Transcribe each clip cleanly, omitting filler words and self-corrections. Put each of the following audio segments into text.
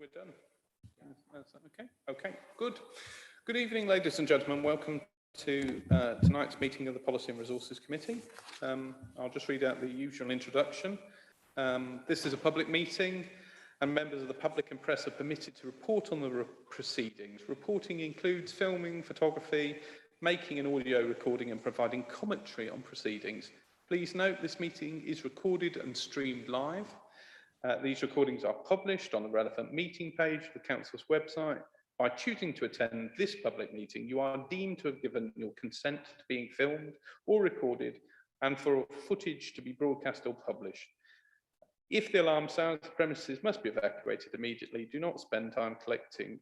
We're done. Okay. Okay. Good. Good evening, ladies and gentlemen. Welcome to tonight's meeting of the Policy and Resources Committee. I'll just read out the usual introduction. This is a public meeting, and members of the public and press are permitted to report on the proceedings. Reporting includes filming, photography, making an audio recording, and providing commentary on proceedings. Please note this meeting is recorded and streamed live. These recordings are published on the relevant meeting page of the Council's website. By choosing to attend this public meeting, you are deemed to have given your consent to being filmed or recorded and for footage to be broadcast or published. If the alarm sounds, the premises must be evacuated immediately. Do not spend time collecting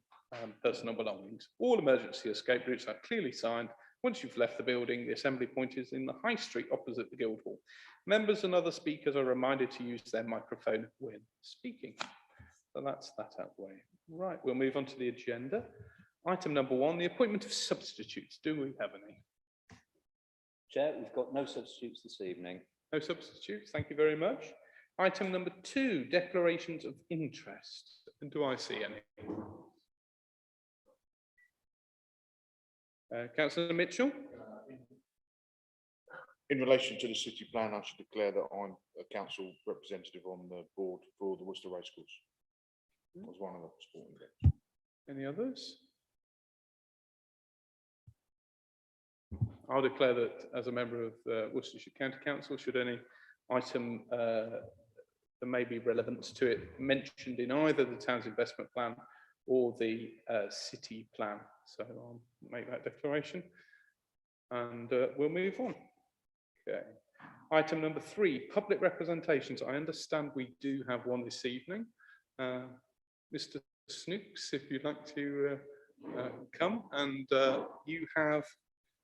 personal belongings. All emergency escape routes are clearly signed. Once you've left the building, the assembly point is in the High Street opposite the Guildhall. Members and other speakers are reminded to use their microphone when speaking. So that's that out the way. Right, we'll move on to the agenda. Item number 1, the appointment of substitutes. Do we have any? Chair, we've got no substitutes this evening. No substitutes, thank you very much. Item number 2, declarations of interest. Do I see any? Councillor Mitchell? In relation to the city plan, I should declare that I'm a council representative on the board for the Worcester Racecourse. I was one of the sporting events. Any others? I'll declare that as a member of the Worcestershire County Council, should any item that may be relevant to it mentioned in either the town's investment plan or the city plan. So I'll make that declaration and we'll move on. Okay. Item number 3, public representations. I understand we do have one this evening. Mr. Snooks, if you'd like to come, and you have,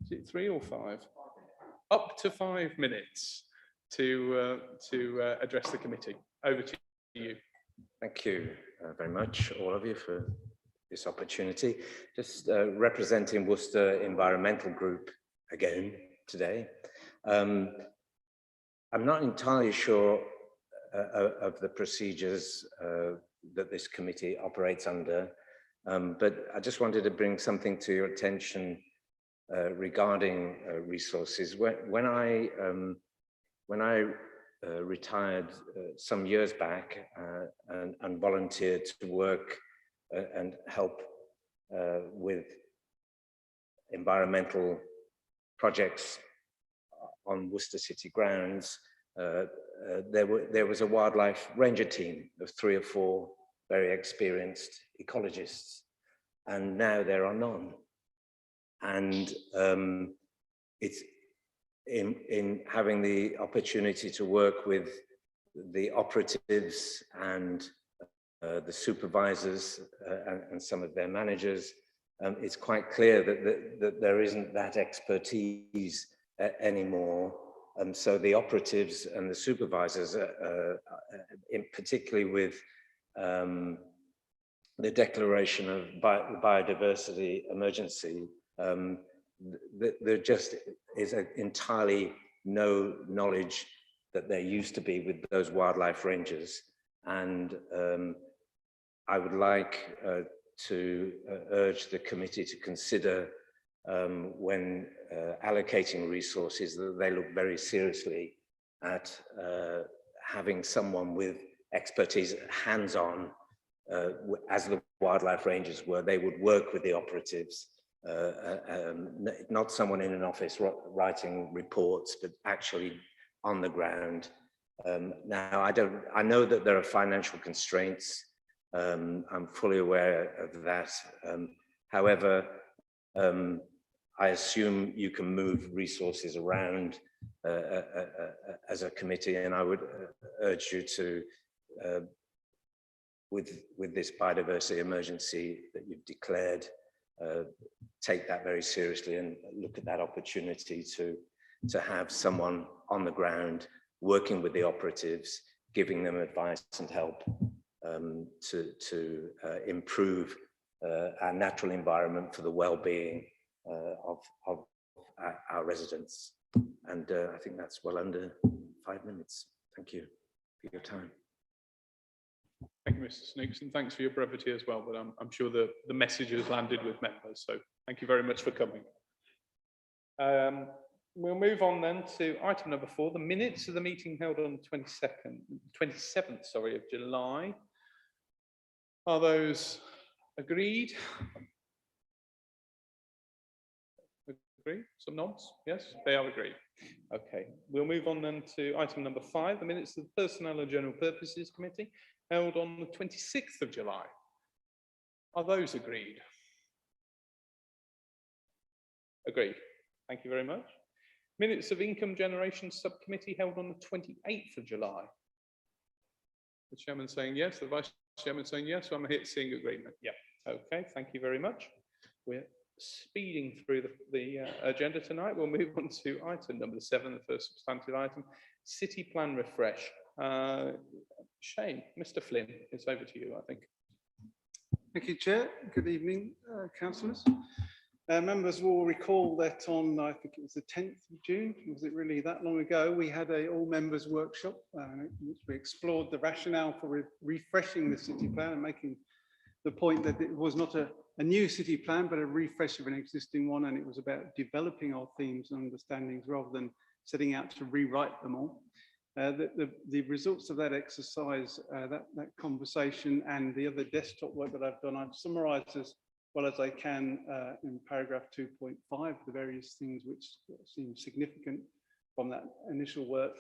is it 3 or 5? Up to 5 minutes to address the committee. Over to you. Thank you very much, all of you, for this opportunity. Just representing Worcester Environmental Group again today. I'm not entirely sure of the procedures that this committee operates under, but I just wanted to bring something to your attention regarding resources. When I retired some years back and volunteered to work and help with environmental projects on Worcester City grounds, there was a wildlife ranger team of 3 or 4 very experienced ecologists, and now there are none. And it's in having the opportunity to work with the operatives and the supervisors and some of their managers, it's quite clear that there isn't that expertise anymore. And so the operatives and the supervisors, particularly with the declaration of biodiversity emergency, there just is entirely no knowledge that there used to be with those wildlife rangers. And I would like to urge the committee to consider when allocating resources that they look very seriously at having someone with expertise hands-on, as the wildlife rangers were. They would work with the operatives, not someone in an office writing reports, but actually on the ground. Now, I know that there are financial constraints. I'm fully aware of that. However, I assume you can move resources around as a committee, and I would urge you to, with this biodiversity emergency that you've declared, take that very seriously and look at that opportunity to have someone on the ground working with the operatives, giving them advice and help to improve our natural environment for the well-being of our residents. And I think that's well under 5 minutes. Thank you for your time. Thank you, Mr. Snooks, and thanks for your brevity as well, but I'm sure the message has landed with members, so thank you very much for coming. We'll move on then to item number 4, the minutes of the meeting held on the 27th, sorry, of July. Are those agreed? Agreed? Some nods? Yes, they are agreed. Okay, we'll move on then to item number 5, the minutes of the Personnel and General Purposes Committee held on the 26th of July. Are those agreed? Agreed. Thank you very much. Minutes of Income Generation Subcommittee held on the 28th of July. The Chairman saying yes, the Vice Chairman saying yes, so I'm seeing agreement. Yeah, okay, thank you very much. We're speeding through the agenda tonight. We'll move on to item number 7, the first substantive item, City Plan Refresh. Shane, Mr. Flynn, it's over to you, I think. Thank you, Chair. Good evening, councillors. Members will recall that on, I think it was the 10th of June, was it really that long ago, we had a all members workshop in which we explored the rationale for refreshing the city plan and making the point that it was not a new city plan, but a refresh of an existing one, and it was about developing our themes and understandings rather than setting out to rewrite them all. The results of that exercise, that conversation and the other desktop work that I've done, I've summarised as well as I can in paragraph 2.5, the various things which seem significant from that initial work,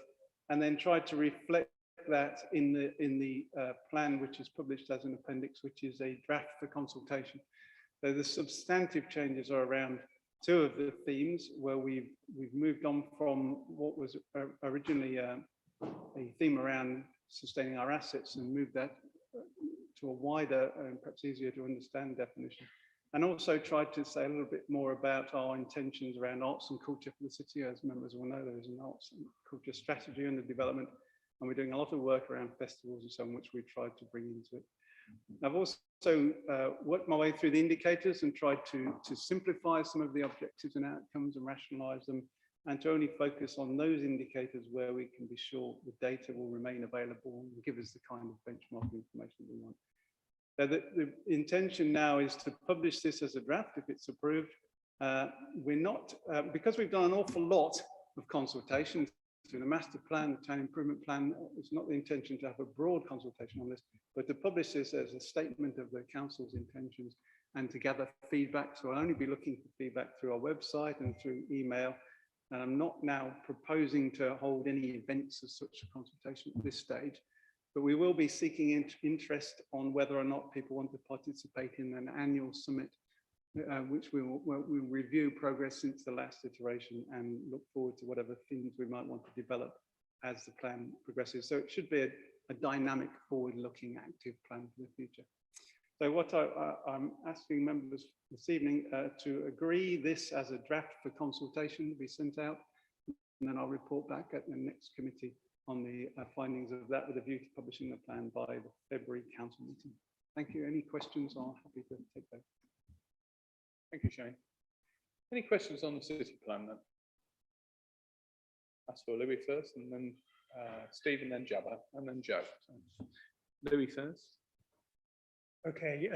and then tried to reflect that in the plan which is published as an appendix, which is a draft for consultation. So the substantive changes are around 2 of the themes where we've moved on from what was originally a theme around sustaining our assets and moved that to a wider and perhaps easier to understand definition. And also tried to say a little bit more about our intentions around arts and culture for the city. As members will know, there is an arts and culture strategy under development, and we're doing a lot of work around festivals and so on, which we tried to bring into it. I've also worked my way through the indicators and tried to simplify some of the objectives and outcomes and rationalise them, and to only focus on those indicators where we can be sure the data will remain available and give us the kind of benchmarking information we want. So the intention now is to publish this as a draft if it's approved. We're not, because we've done an awful lot of consultation through the master plan, the town improvement plan, it's not the intention to have a broad consultation on this, but to publish this as a statement of the council's intentions and to gather feedback. So I'll only be looking for feedback through our website and through email. And I'm not now proposing to hold any events as such a consultation at this stage. But we will be seeking interest on whether or not people want to participate in an annual summit, which we'll review progress since the last iteration and look forward to whatever themes we might want to develop as the plan progresses. So it should be a dynamic, forward-looking, active plan for the future. So what I'm asking members this evening to agree this as a draft for consultation to be sent out, and then I'll report back at the next committee on the findings of that with a view to publishing the plan by the February council meeting. Thank you. Any questions? I'm happy to take those. Thank you, Shane. Any questions on the city plan then? That's for Louis first, and then Steve, and then Jabba, and then Joe. So, Louis first. Okay,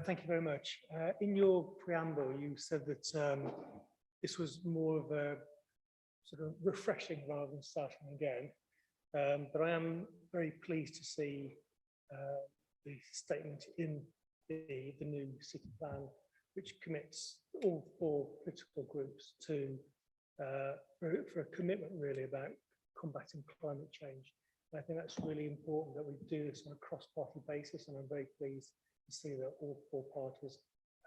thank you very much. In your preamble, you said that this was more of a sort of refreshing rather than starting again. But I am very pleased to see the statement in the new city plan, which commits all 4 political groups to for a commitment really about combating climate change. And I think that's really important that we do this on a cross-party basis, and I'm very pleased to see that all 4 parties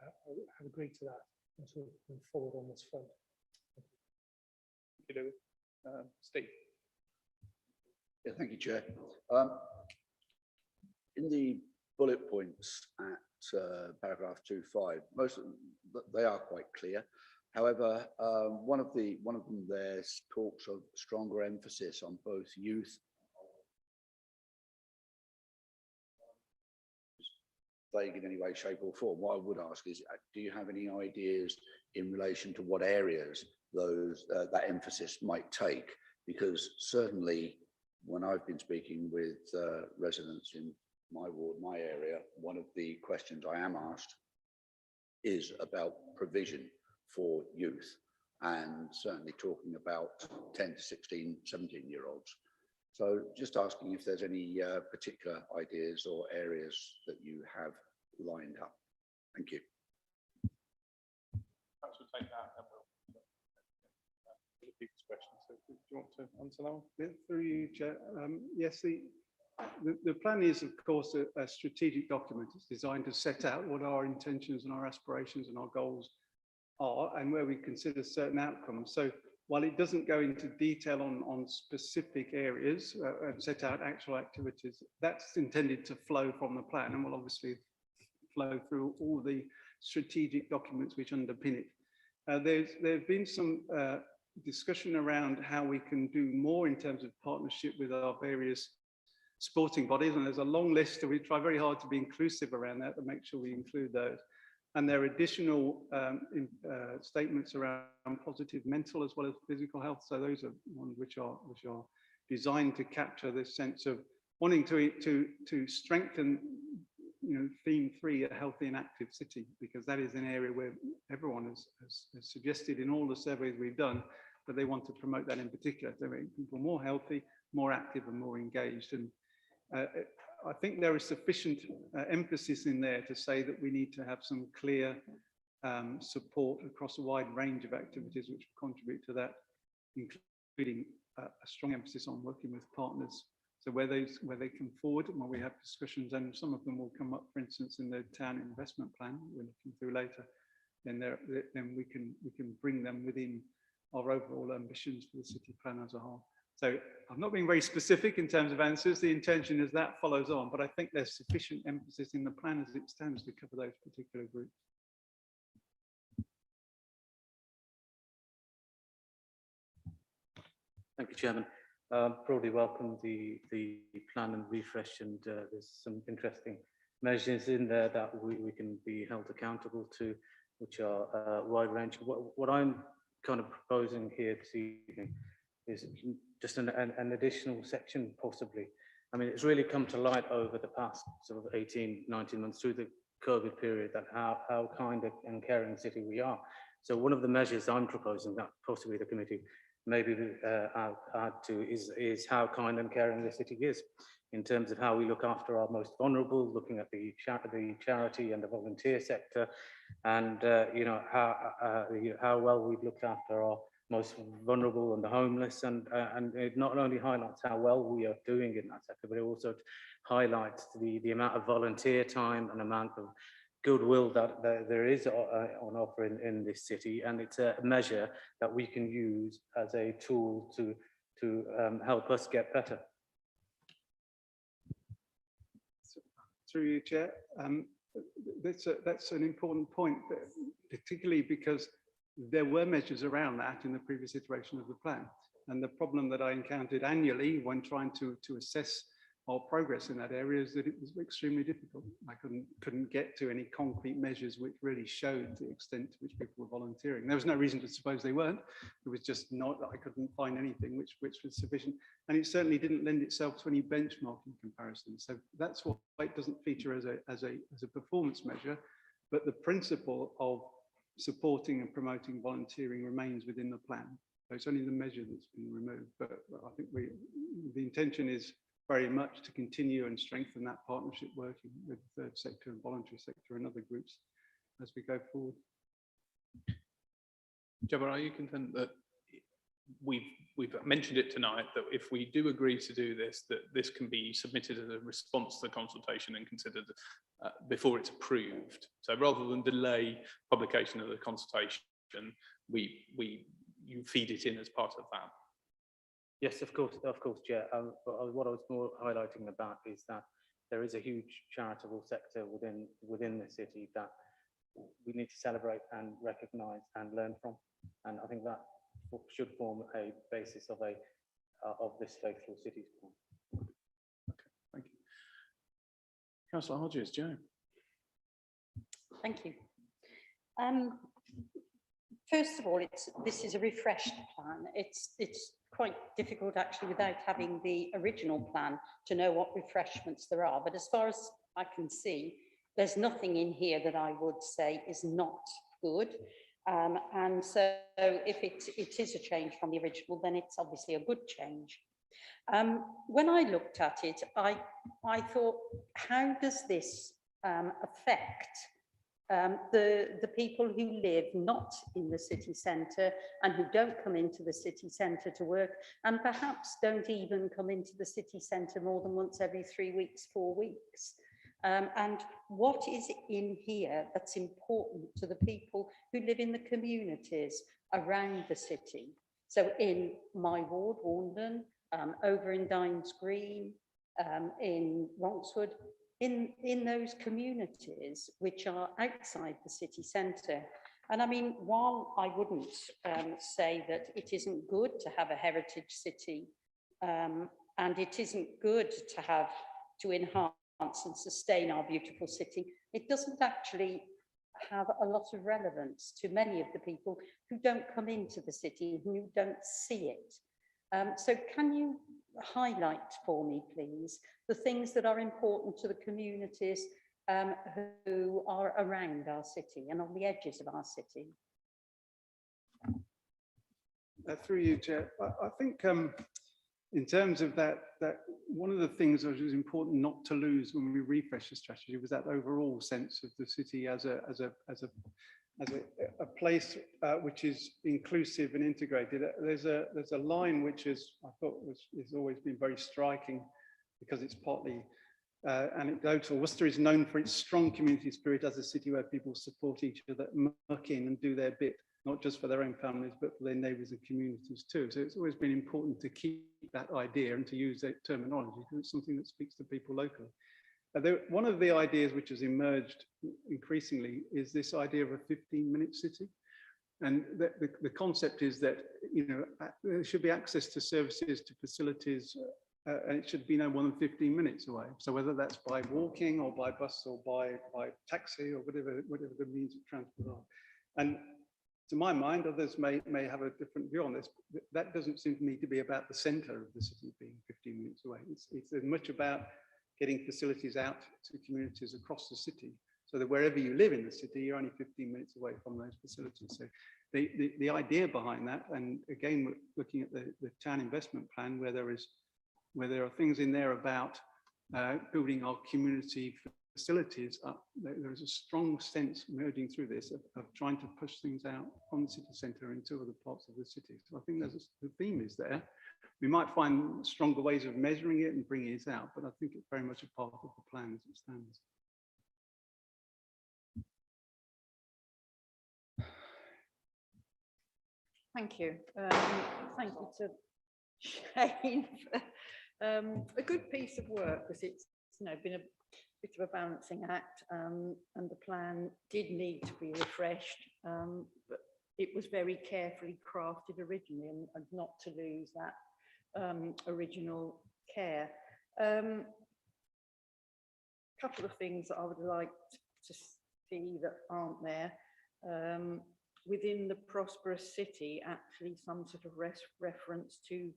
have agreed to that and to move forward on this front. Thank you, Louis. Steve. Yeah, thank you, Chair. In the bullet points at paragraph 2.5, most of them, they are quite clear. However, one of them there talks of stronger emphasis on both youth. Vague in any way, shape, or form. What I would ask is, do you have any ideas in relation to what areas that emphasis might take? Because certainly, when I've been speaking with residents in my ward, my area, one of the questions I am asked is about provision for youth, and certainly talking about 10 to 16, 17-year-olds. So just asking if there's any particular ideas or areas that you have lined up. Thank you. Perhaps we'll take that and we'll people's questions. So do you want to answer that one? Yeah, through you, Chair. Yes, the plan is, of course, a strategic document. It's designed to set out what our intentions and our aspirations and our goals are, and where we consider certain outcomes. So while it doesn't go into detail on specific areas and set out actual activities, that's intended to flow from the plan, and will obviously flow through all the strategic documents which underpin it. There's been some discussion around how we can do more in terms of partnership with our various sporting bodies, and there's a long list, and we try very hard to be inclusive around that, to make sure we include those. And there are additional statements around positive mental as well as physical health. So those are ones which are designed to capture this sense of wanting to strengthen, theme 3, a healthy and active city, because that is an area where everyone has suggested in all the surveys we've done that they want to promote that in particular, to make people more healthy, more active and more engaged. And I think there is sufficient emphasis in there to say that we need to have some clear support across a wide range of activities which will contribute to that, including a strong emphasis on working with partners. So where they come forward and where we have discussions, and some of them will come up, for instance, in the town investment plan we're looking through later, then we can bring them within our overall ambitions for the city plan as a whole. So I'm not being very specific in terms of answers. The intention is that follows on, but I think there's sufficient emphasis in the plan as it stands to cover those particular groups. Thank you, Chairman. Broadly welcome the plan and refresh, and there's some interesting measures in there that we can be held accountable to, which are wide range. What I'm kind of proposing here this evening is just an additional section, possibly. I mean, it's really come to light over the past sort of 18, 19 months through the COVID period that how kind and caring city we are. So one of the measures I'm proposing that possibly the committee maybe add to is how kind and caring the city is, in terms of how we look after our most vulnerable, looking at the charity and the volunteer sector, and how well we've looked after our most vulnerable and the homeless, and it not only highlights how well we are doing in that sector, but it also highlights the amount of volunteer time and amount of goodwill that there is on offer in this city, and it's a measure that we can use as a tool to help us get better. Through you, Chair. That's an important point, particularly because there were measures around that in the previous iteration of the plan. And the problem that I encountered annually when trying to assess our progress in that area is that it was extremely difficult. I couldn't get to any concrete measures which really showed the extent to which people were volunteering. There was no reason to suppose they weren't. It was just not that I couldn't find anything which was sufficient. And it certainly didn't lend itself to any benchmarking comparison. So that's why it doesn't feature as a performance measure, but the principle of supporting and promoting volunteering remains within the plan. So it's only the measure that's been removed. But I think the intention is very much to continue and strengthen that partnership working with the third sector and voluntary sector and other groups as we go forward. Jabbar, are you content that we've mentioned it tonight, that if we do agree to do this, that this can be submitted as a response to the consultation and considered before it's approved? So rather than delay publication of the consultation, you feed it in as part of that. Yes, of course, Chair. What I was more highlighting about is that there is a huge charitable sector within the city that we need to celebrate and recognise and learn from, and I think that should form a basis of this faithful cities plan. Okay, thank you. Councillor Hodges, Jo. Thank you. First of all, this is a refreshed plan. It's quite difficult actually without having the original plan to know what refreshments there are. But as far as I can see, there's nothing in here that I would say is not good. And so if it is a change from the original, then it's obviously a good change. When I looked at it, I thought, how does this affect the people who live not in the city centre and who don't come into the city centre to work, and perhaps don't even come into the city centre more than once every 3 weeks, 4 weeks? And what is in here that's important to the people who live in the communities around the city? So in my ward, Warndon, over in Dines Green, in Ronkswood, in those communities which are outside the city centre. And I mean, while I wouldn't say that it isn't good to have a heritage city, and it isn't good to enhance and sustain our beautiful city, it doesn't actually have a lot of relevance to many of the people who don't come into the city, who don't see it. So can you highlight for me, please, the things that are important to the communities who are around our city and on the edges of our city? Through you, Chair, I think in terms of that one of the things which was important not to lose when we refresh the strategy was that overall sense of the city as a place which is inclusive and integrated. There's a line which is, I thought has always been very striking because it's partly anecdotal. Worcester is known for its strong community spirit as a city where people support each other, muck in and do their bit, not just for their own families, but for their neighbours and communities too. So it's always been important to keep that idea and to use that terminology because it's something that speaks to people locally. One of the ideas which has emerged increasingly is this idea of a 15-minute city. And the concept is that, you know, there should be access to services, to facilities, and it should be no more than 15 minutes away. So whether that's by walking or by bus or by taxi or whatever the means of transport are. And to my mind, others may have a different view on this. That doesn't seem to me to be about the centre of the city being 15 minutes away. It's as much about getting facilities out to communities across the city, so that wherever you live in the city, you're only 15 minutes away from those facilities. So the idea behind that, and again, we're looking at the town investment plan, where there are things in there about building our community facilities up. There is a strong sense emerging through this of trying to push things out from the city centre into other parts of the city. So I think the theme is there. We might find stronger ways of measuring it and bringing it out, but I think it's very much a part of the plan as it stands. Thank you. Thank you to Shane for a good piece of work, because it's been a bit of a balancing act, and the plan did need to be refreshed, but it was very carefully crafted originally, and not to lose that original care. Couple of things that I would like to see that aren't there. Within the prosperous city, actually some sort of reference to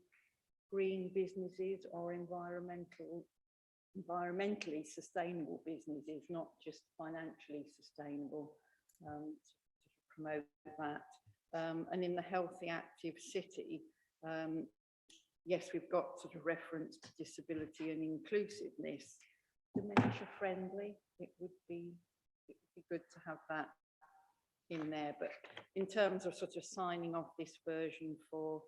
green businesses or environmentally sustainable businesses, not just financially sustainable, to promote that. And in the healthy, active city, yes, we've got sort of reference to disability and inclusiveness. Dementia friendly, it would be good to have that in there. But in terms of sort of signing off this version for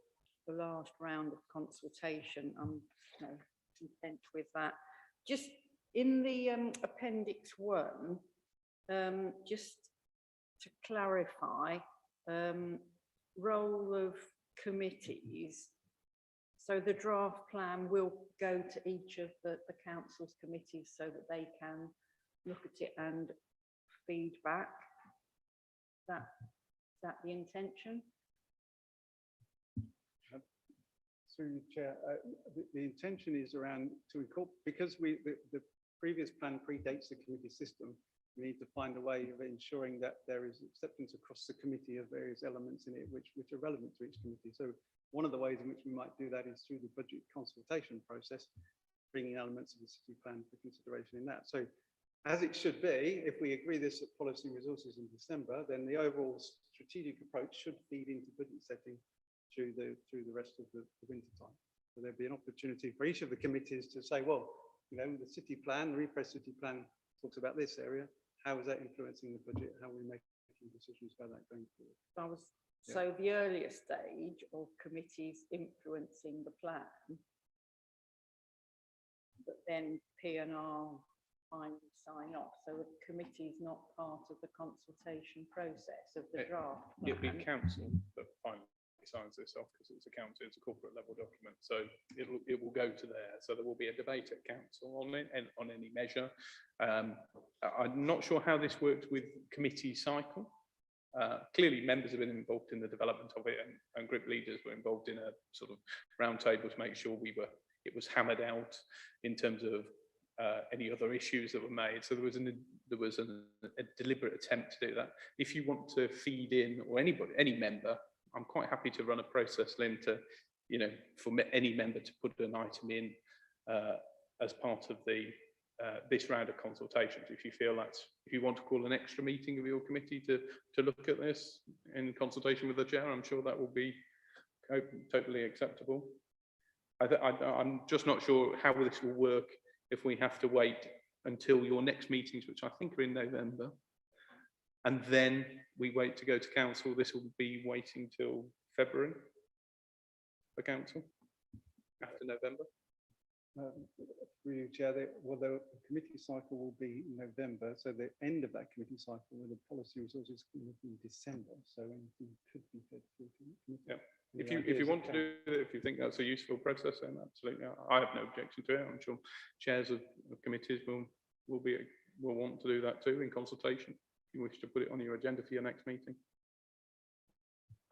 the last round of consultation, I'm content with that. Just in the appendix 1, just to clarify, role of committees. So the draft plan will go to each of the council's committees so that they can look at it and feed back. Is that the intention? Through the chair, the intention is around to incorporate, because the previous plan predates the committee system. we need to find a way of ensuring that there is acceptance across the committee of various elements in it which are relevant to each committee. So one of the ways in which we might do that is through the budget consultation process, bringing elements of the city plan for consideration in that. So as it should be, if we agree this at Policy and Resources in December, then the overall strategic approach should feed into budget setting through the rest of the winter time. So there'll be an opportunity for each of the committees to say, well, you know, the city plan, the refresh city plan talks about this area. How is that influencing the budget? How are we making decisions about that going forward? So the earlier stage of committees influencing the plan, but then P&R finally sign off. So the committee is not part of the consultation process of the draft. It'll be council that finally signs this off because it's a council, it's a corporate level document. So it will go to there. So there will be a debate at council on it and on any measure. I'm not sure how this worked with committee cycle. Clearly members have been involved in the development of it, and group leaders were involved in a sort of round table to make sure it was hammered out in terms of any other issues that were made. So there was a deliberate attempt to do that. If you want to feed in, or any member, I'm quite happy to run a process, Lynn, to, you know, for any member to put an item in as part of the this round of consultations. If you feel if you want to call an extra meeting of your committee to look at this in consultation with the chair, I'm sure that will be totally acceptable. I'm just not sure how this will work if we have to wait until your next meetings, which I think are in November, and then we wait to go to council. This will be waiting till February for council after November. Through you, Chair, the committee cycle will be in November, so the end of that committee cycle with the policy resources will be in December. So anything could be fed through to the committee. Yeah. If you want to do it, if you think that's a useful process, then absolutely, I have no objection to it. I'm sure chairs of committees will want to do that too in consultation. If you wish to put it on your agenda for your next meeting.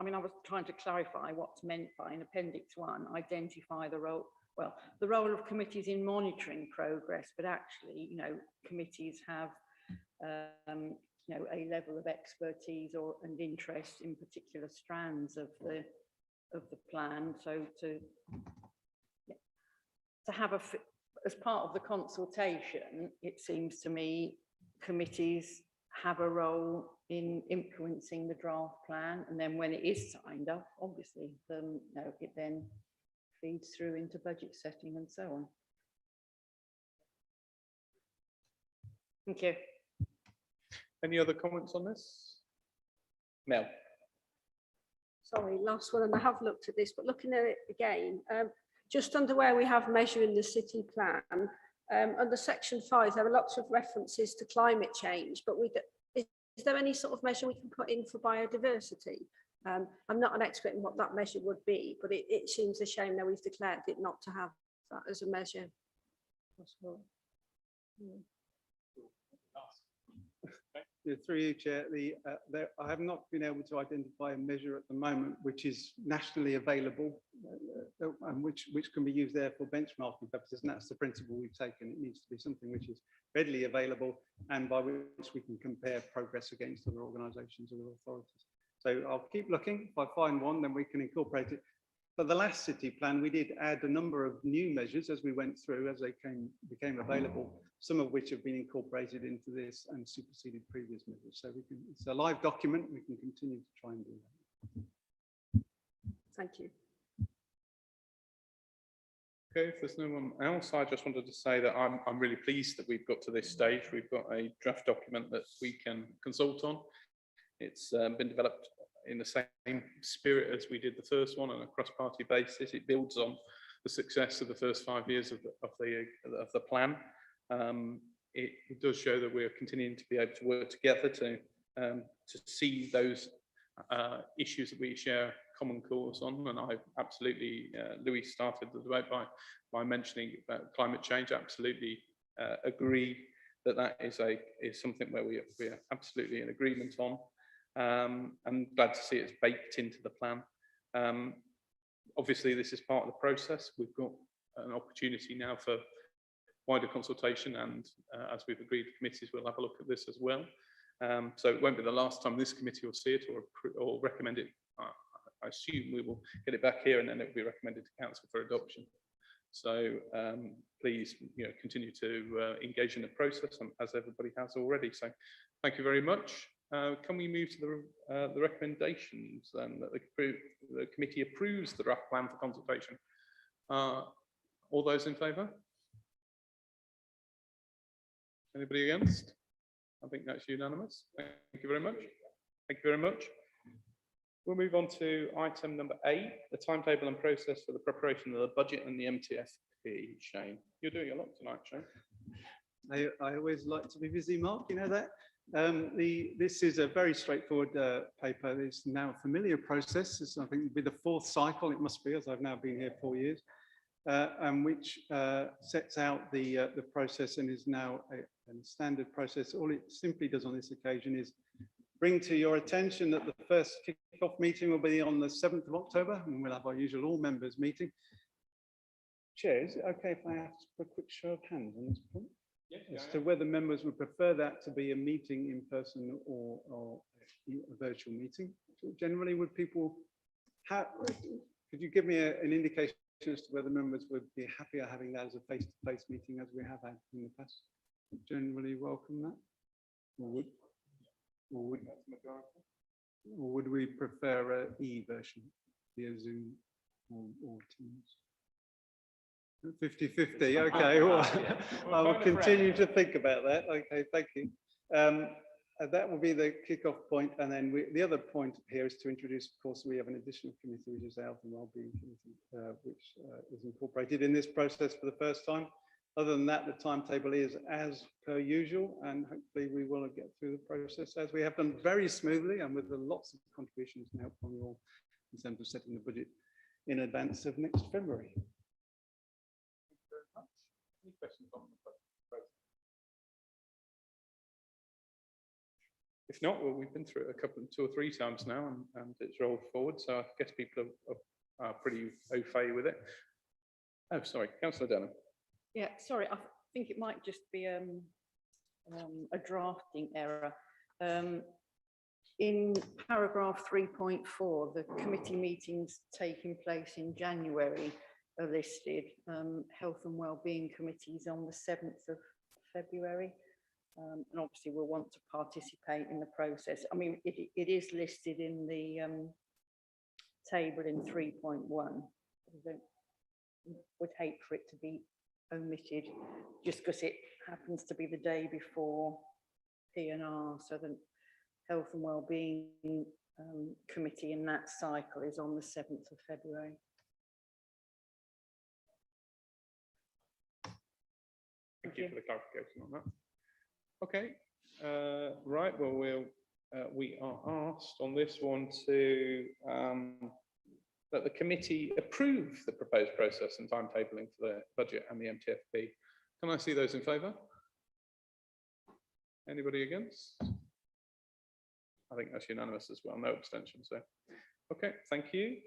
I mean, I was trying to clarify what's meant by in Appendix 1, identify the role. Well, the role of committees in monitoring progress, but actually, you know, committees have, you know, a level of expertise and interest in particular strands of the plan. So to have as part of the consultation, it seems to me committees have a role in influencing the draft plan, and then when it is signed up, obviously, you know, it then feeds through into budget setting and so on. Thank you. Any other comments on this? Mel. Sorry, last one, and I have looked at this, but looking at it again, just under where we have measuring the city plan, under section 5, there are lots of references to climate change, but is there any sort of measure we can put in for biodiversity? I'm not an expert in what that measure would be, but it seems a shame that we've declared it not to have that as a measure. Possible. Through you, Chair, I have not been able to identify a measure at the moment which is nationally available and which can be used there for benchmarking purposes, and that's the principle we've taken. It needs to be something which is readily available and by which we can compare progress against other organisations or authorities. So I'll keep looking. If I find one, then we can incorporate it. For the last city plan, we did add a number of new measures as we went through, as they became available, some of which have been incorporated into this and superseded previous measures. So it's a live document. We can continue to try and do that. Thank you. Okay, if there's no one else, I just wanted to say that I'm really pleased that we've got to this stage. We've got a draft document that we can consult on. It's been developed in the same spirit as we did the first one on a cross-party basis. It builds on the success of the first 5 years of the plan. It does show that we're continuing to be able to work together to see those issues that we share common cause on. And I absolutely, Louis started the debate by mentioning about climate change. Absolutely agree that is something where we're absolutely in agreement on. I'm glad to see it's baked into the plan. Obviously, this is part of the process. We've got an opportunity now for wider consultation, and as we've agreed, committees will have a look at this as well. So it won't be the last time this committee will see it or recommend it. I assume we will get it back here and then it will be recommended to council for adoption. So please, continue to engage in the process, as everybody has already. So thank you very much. Can we move to the recommendations then, that the committee approves the draft plan for consultation? All those in favour? Anybody against? I think that's unanimous. Thank you very much. Thank you very much. We'll move on to item number 8, the timetable and process for the preparation of the budget and the MTFP. Shane, you're doing a lot tonight, Shane. I always like to be busy, Mark, you know that. This is a very straightforward paper. It's now a familiar process. It's, I think, it'll be the 4th cycle, it must be, as I've now been here 4 years, and which sets out the process and is now a standard process. All it simply does on this occasion is bring to your attention that the first kick-off meeting will be on the 7th of October, and we'll have our usual all-members meeting. Chair, is it okay if I ask for a quick show of hands on this point? Yes, As to whether members would prefer that to be a meeting in person or a virtual meeting? Generally, would people have, could you give me an indication as to whether members would be happier having that as a face-to-face meeting as we have had in the past? Generally welcome that? Or would we prefer an e-version via Zoom or Teams? 50-50, okay. Well, I will continue to think about that. Okay, thank you. That will be the kick-off point, and then the other point here is to introduce, of course, we have an additional committee, which is the Health and Wellbeing Committee, which is incorporated in this process for the first time. Other than that, the timetable is as per usual, and hopefully we will get through the process as we have done very smoothly and with lots of contributions and help from you all in terms of setting the budget in advance of next February. Thank you very much. Any questions on the process? If not, well, we've been through it 2 or 3 times now, and it's rolled forward, so I guess people are pretty au fait with it. Oh, sorry, Councillor Denham. Yeah, sorry, I think it might just be a drafting error. In paragraph 3.4, the committee meetings taking place in January are listed. Health and Wellbeing Committees on the 7th of February. And obviously we'll want to participate in the process. I mean, it is listed in the table in 3.1. I would hate for it to be omitted just because it happens to be the day before P&R, so the Health and Wellbeing Committee in that cycle is on the 7th of February. Thank you for the clarification on that. Okay, right, well, we are asked on this one to that the committee approve the proposed process and timetabling for the budget and the MTFP. Can I see those in favour? Anybody against? I think that's unanimous as well, no abstentions there. Okay, thank you.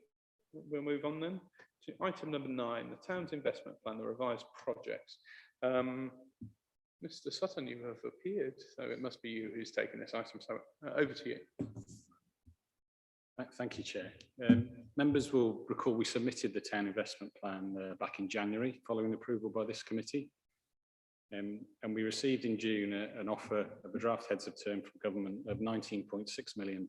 We'll move on then to item number 9, the town's investment plan, the revised projects. Mr. Sutton, you have appeared, so it must be you who's taken this item, so over to you. Thank you, Chair. Members will recall we submitted the town investment plan back in January following approval by this committee. And we received in June an offer of a draft heads of term from government of £19.6 million,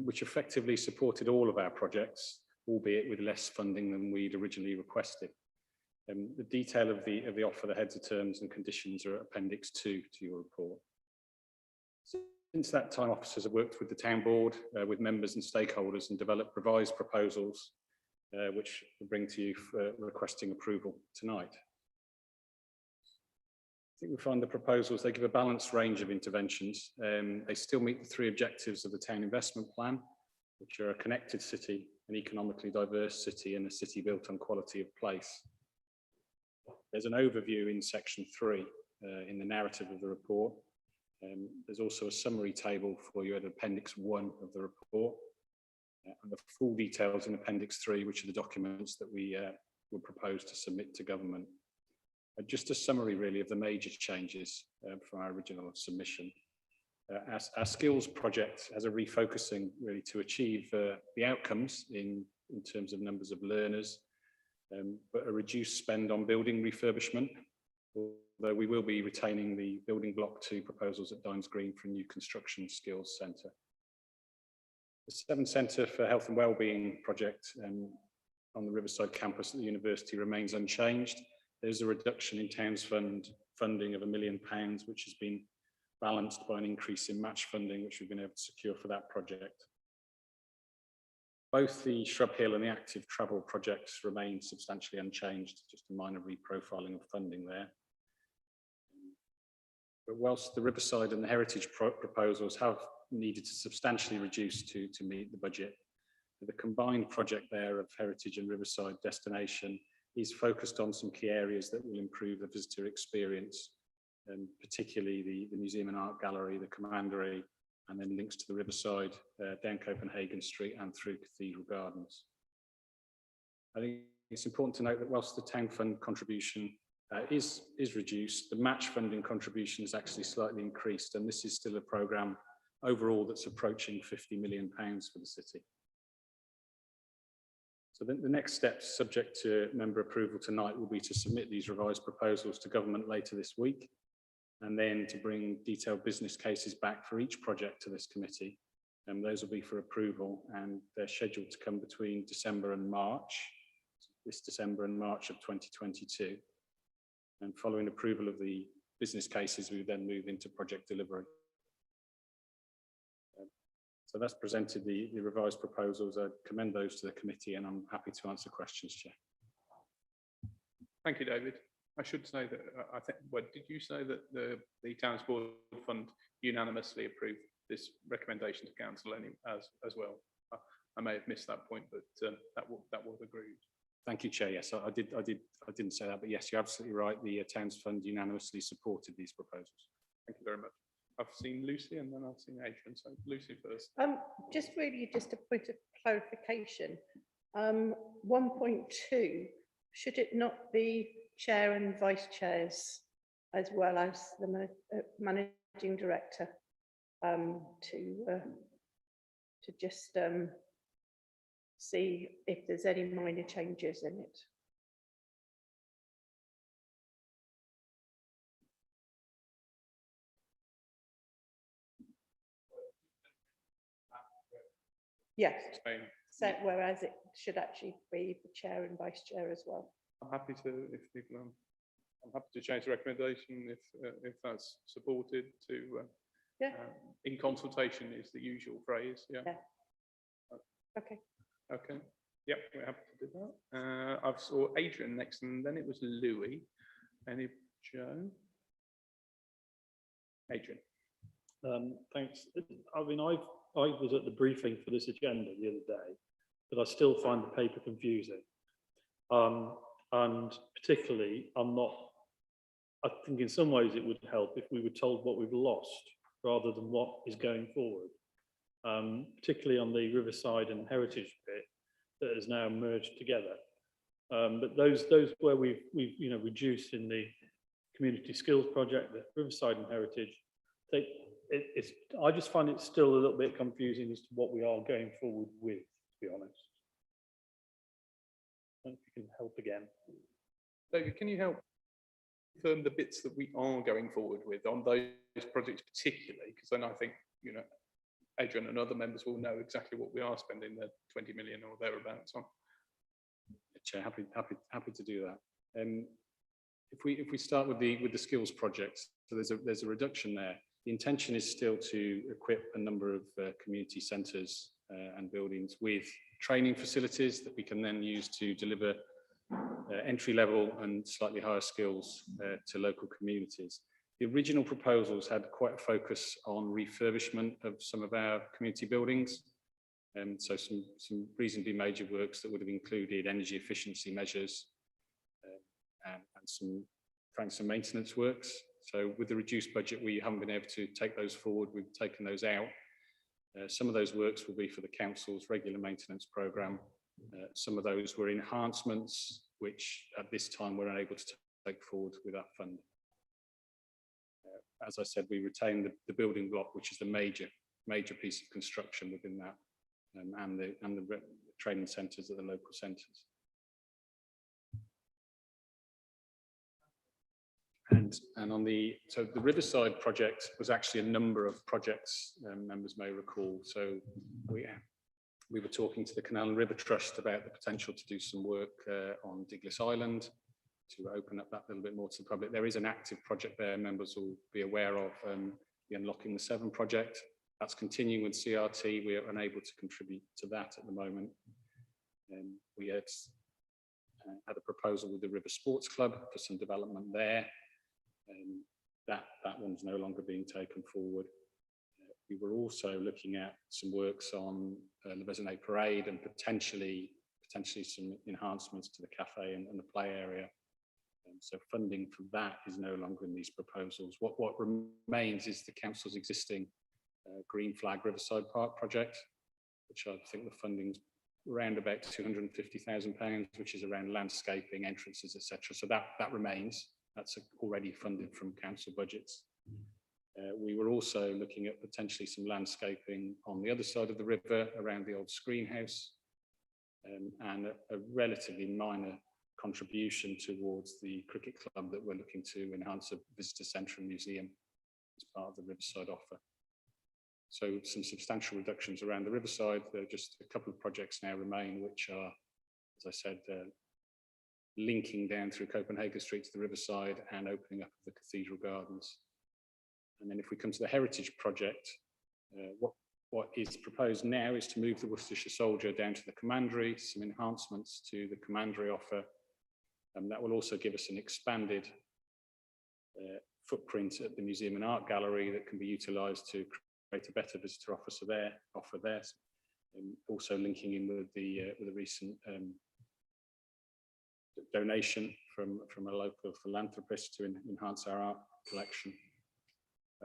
which effectively supported all of our projects, albeit with less funding than we'd originally requested. The detail of the offer, the heads of terms and conditions are Appendix 2 to your report. Since that time, officers have worked with the town board, with members and stakeholders, and developed revised proposals, which we'll bring to you for requesting approval tonight. I think we find the proposals, they give a balanced range of interventions. They still meet the 3 objectives of the town investment plan, which are a connected city, an economically diverse city, and a city built on quality of place. There's an overview in section 3 in the narrative of the report. There's also a summary table for you at Appendix 1 of the report, and the full details in Appendix 3, which are the documents that we will propose to submit to government. Just a summary really of the major changes from our original submission. Our skills project has a refocusing really to achieve the outcomes in terms of numbers of learners, but a reduced spend on building refurbishment, although we will be retaining the building block 2 proposals at Dines Green for a new construction skills centre. The Sutton Centre for Health and Wellbeing project on the Riverside campus at the university remains unchanged. There's a reduction in Towns Fund funding of £1 million, which has been balanced by an increase in match funding, which we've been able to secure for that project. Both the Shrub Hill and the Active Travel projects remain substantially unchanged, just a minor reprofiling of funding there. But whilst the Riverside and the Heritage proposals have needed to substantially reduce to meet the budget, the combined project there of Heritage and Riverside destination is focused on some key areas that will improve the visitor experience, and particularly the Museum and Art Gallery, the Commandery, and then links to the Riverside, down Copenhagen Street and through Cathedral Gardens. I think it's important to note that whilst the Town Fund contribution is reduced, the match funding contribution is actually slightly increased, and this is still a programme overall that's approaching £50 million for the city. So the next steps, subject to member approval tonight, will be to submit these revised proposals to government later this week, and then to bring detailed business cases back for each project to this committee. And those will be for approval, and they're scheduled to come between December and March, this December and March of 2022. And following approval of the business cases, we then move into project delivery. So that's presented the revised proposals. I commend those to the committee, and I'm happy to answer questions, Chair. Thank you, David. I should say that I think, what did you say that the Towns Board Fund unanimously approved this recommendation to council as well? I may have missed that point, but that was agreed. Thank you, Chair. Yes, I didn't say that, but yes, you're absolutely right. The Towns Fund unanimously supported these proposals. Thank you very much. I've seen Lucy and then I've seen Adrian. So Lucy first. Just a point of clarification. 1.2, should it not be chair and vice chairs as well as the managing director to just see if there's any minor changes in it? Yes, so whereas it should actually be the chair and vice chair as well. I'm happy to, if people, I'm happy to change the recommendation if that's supported to. In consultation is the usual phrase. Yeah. Okay. Okay. Yep, we're happy to do that. I saw Adrian next, and then it was Louis. Any Joe? Adrian. Thanks. I mean, I was at the briefing for this agenda the other day, but I still find the paper confusing. And particularly, I think in some ways it would help if we were told what we've lost rather than what is going forward, particularly on the Riverside and Heritage bit that has now merged together. But those where we've reduced in the community skills project, the Riverside and Heritage, I just find it still a little bit confusing as to what we are going forward with, to be honest. I don't know if you can help again. David, can you help confirm the bits that we are going forward with on those projects particularly? Because then I think, Adrian and other members will know exactly what we are spending the 20 million or thereabouts on. Chair, happy to do that. If we start with the skills projects, so there's a reduction there. The intention is still to equip a number of community centres and buildings with training facilities that we can then use to deliver entry level and slightly higher skills to local communities. The original proposals had quite a focus on refurbishment of some of our community buildings, and so some reasonably major works that would have included energy efficiency measures and some maintenance works. So with the reduced budget, we haven't been able to take those forward. We've taken those out. Some of those works will be for the council's regular maintenance programme. Some of those were enhancements, which at this time we're unable to take forward with that fund. As I said, we retain the building block, which is the major piece of construction within that, and the training centres at the local centres. And on so the Riverside project was actually a number of projects, members may recall. So we were talking to the Canal and River Trust about the potential to do some work on Diglis Island, to open up that a little bit more to the public. There is an active project there, members will be aware of, the Unlocking the Severn project. That's continuing with CRT. We are unable to contribute to that at the moment. We had a proposal with the River Sports Club for some development there. That one's no longer being taken forward. We were also looking at some works on the Resonate Parade and potentially some enhancements to the cafe and the play area. So funding for that is no longer in these proposals. What remains is the council's existing Green Flag Riverside Park project, which I think the funding's around about £250,000, which is around landscaping, entrances, etc. So that remains. That's already funded from council budgets. We were also looking at potentially some landscaping on the other side of the river around the old screen house, and a relatively minor contribution towards the cricket club that we're looking to enhance a visitor centre and museum as part of the Riverside offer. So some substantial reductions around the Riverside. There are just a couple of projects now remain, which are, as I said, linking down through Copenhagen Street to the Riverside and opening up of the Cathedral Gardens. And then if we come to the Heritage project, what is proposed now is to move the Worcestershire Soldier down to the Commandery, some enhancements to the Commandery offer, and that will also give us an expanded footprint at the Museum and Art Gallery that can be utilised to create a better visitor offer there. Also linking in with the recent donation from a local philanthropist to enhance our art collection.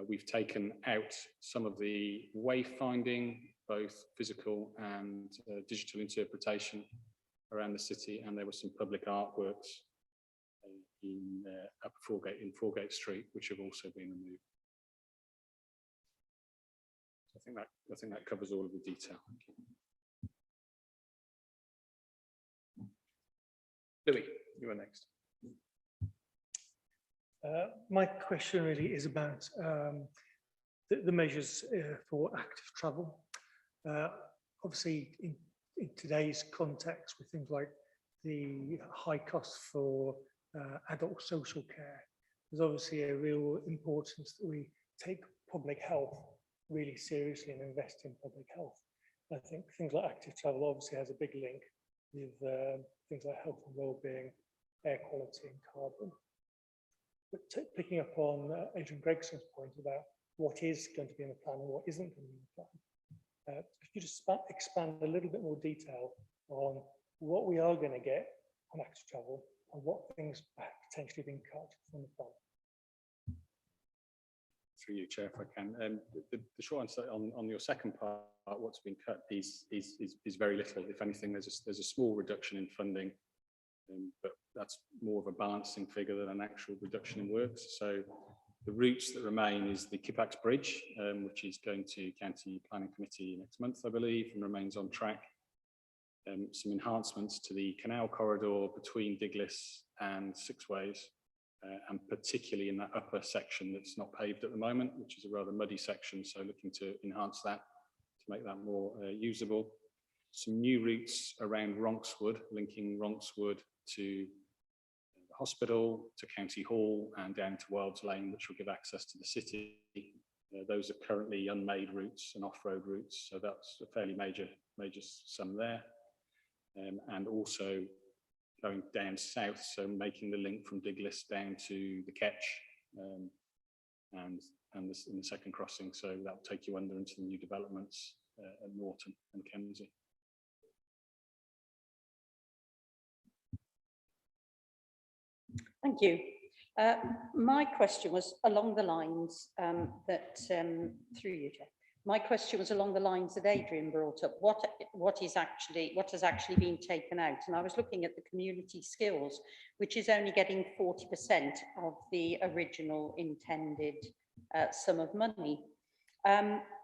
We've taken out some of the wayfinding, both physical and digital interpretation around the city, and there were some public artworks in Foregate Street, which have also been removed. So I think that covers all of the detail. Thank you. Louis, you are next. My question really is about the measures for active travel. Obviously, in today's context, with things like the high costs for adult social care, there's obviously a real importance that we take public health really seriously and invest in public health. I think things like active travel obviously has a big link with things like health and well-being, air quality and carbon. But picking up on Adrian Gregson's point about what is going to be in the plan and what isn't going to be in the plan, could you just expand a little bit more detail on what we are going to get on active travel and what things are potentially being cut from the plan? Through you, Chair, if I can. The short answer on your second part, what's been cut is very little. If anything, there's a small reduction in funding, but that's more of a balancing figure than an actual reduction in works. So the routes that remain is the Kippax Bridge, which is going to County Planning Committee next month, I believe, and remains on track. Some enhancements to the canal corridor between Diglis and Sixways, and particularly in that upper section that's not paved at the moment, which is a rather muddy section, so looking to enhance that to make that more usable. Some new routes around Ronkswood, linking Ronkswood to the hospital, to County Hall and down to Wilds Lane, which will give access to the city. Those are currently unmade routes and off-road routes, so that's a fairly major sum there. And also going down south, so making the link from Diglis down to the Ketch and the second crossing, so that will take you under into the new developments at Norton and Kemsey. Thank you. My question was along the lines that, through you, Chair, My question was along the lines that Adrian brought up. What has actually been taken out? And I was looking at the community skills, which is only getting 40% of the original intended sum of money.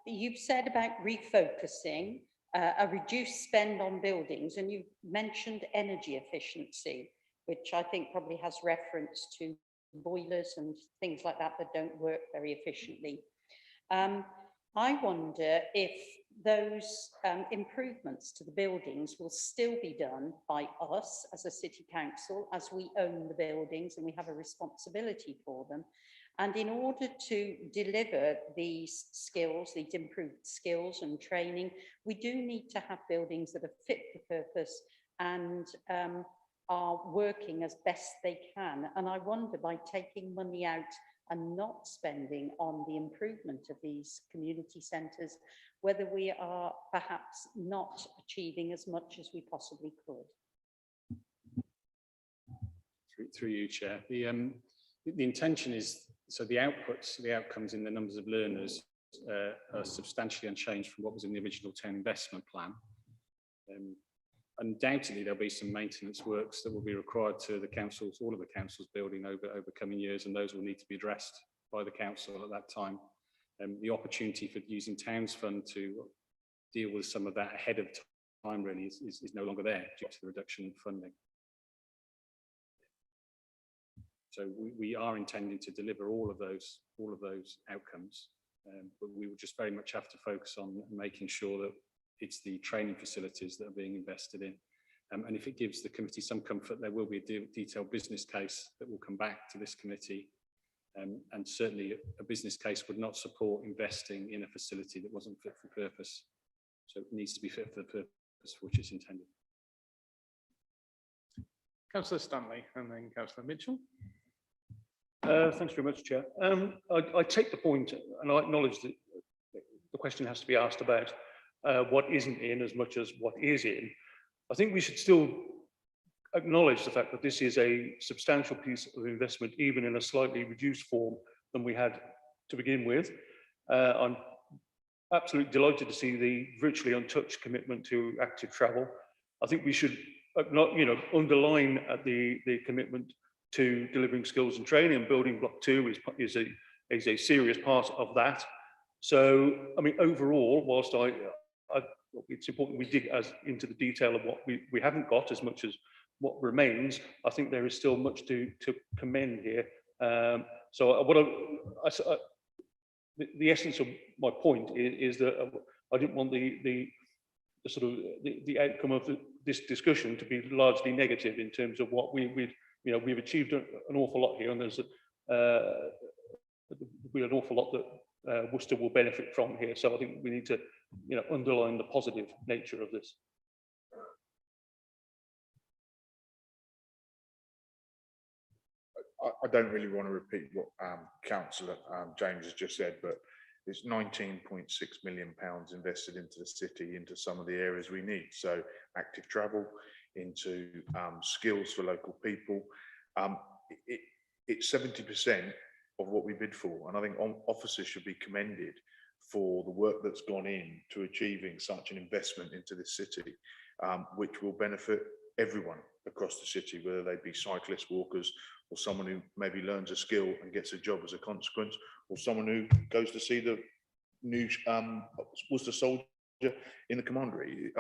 You've said about refocusing, a reduced spend on buildings, and you've mentioned energy efficiency, which I think probably has reference to boilers and things like that that don't work very efficiently. I wonder if those improvements to the buildings will still be done by us as a city council, as we own the buildings and we have a responsibility for them. And in order to deliver these skills, these improved skills and training, we do need to have buildings that are fit for purpose and are working as best they can. And I wonder, by taking money out and not spending on the improvement of these community centres, whether we are perhaps not achieving as much as we possibly could. Through you, Chair. The intention is, so the outputs, the outcomes in the numbers of learners are substantially unchanged from what was in the original town investment plan. Undoubtedly, there'll be some maintenance works that will be required to the councils, all of the councils building over coming years, and those will need to be addressed by the council at that time. The opportunity for using Towns Fund to deal with some of that ahead of time really is no longer there due to the reduction in funding. So we are intending to deliver all of those outcomes, but we will just very much have to focus on making sure that it's the training facilities that are being invested in. And if it gives the committee some comfort, there will be a detailed business case that will come back to this committee. And certainly a business case would not support investing in a facility that wasn't fit for purpose. So it needs to be fit for the purpose for which it's intended. Councillor Stanley and then Councillor Mitchell. Thanks very much, Chair. I take the point, and I acknowledge that the question has to be asked about what isn't in as much as what is in. I think we should still acknowledge the fact that this is a substantial piece of investment, even in a slightly reduced form than we had to begin with. I'm absolutely delighted to see the virtually untouched commitment to active travel. I think we should underline the commitment to delivering skills and training, and building block 2 is a serious part of that. So, I mean, overall, whilst it's important we dig into the detail of what we haven't got as much as what remains, I think there is still much to commend here. So the essence of my point is that I didn't want the outcome of this discussion to be largely negative in terms of what we've achieved an awful lot here, and there's an awful lot that Worcester will benefit from here. So I think we need to underline the positive nature of this. I don't really want to repeat what Councillor James has just said, but there's £19.6 million invested into the city, into some of the areas we need. So active travel, into skills for local people. It's 70% of what we bid for. And I think officers should be commended for the work that's gone in to achieving such an investment into this city, which will benefit everyone across the city, whether they be cyclists, walkers, or someone who maybe learns a skill and gets a job as a consequence, or someone who goes to see the new Worcester soldier in the commandery.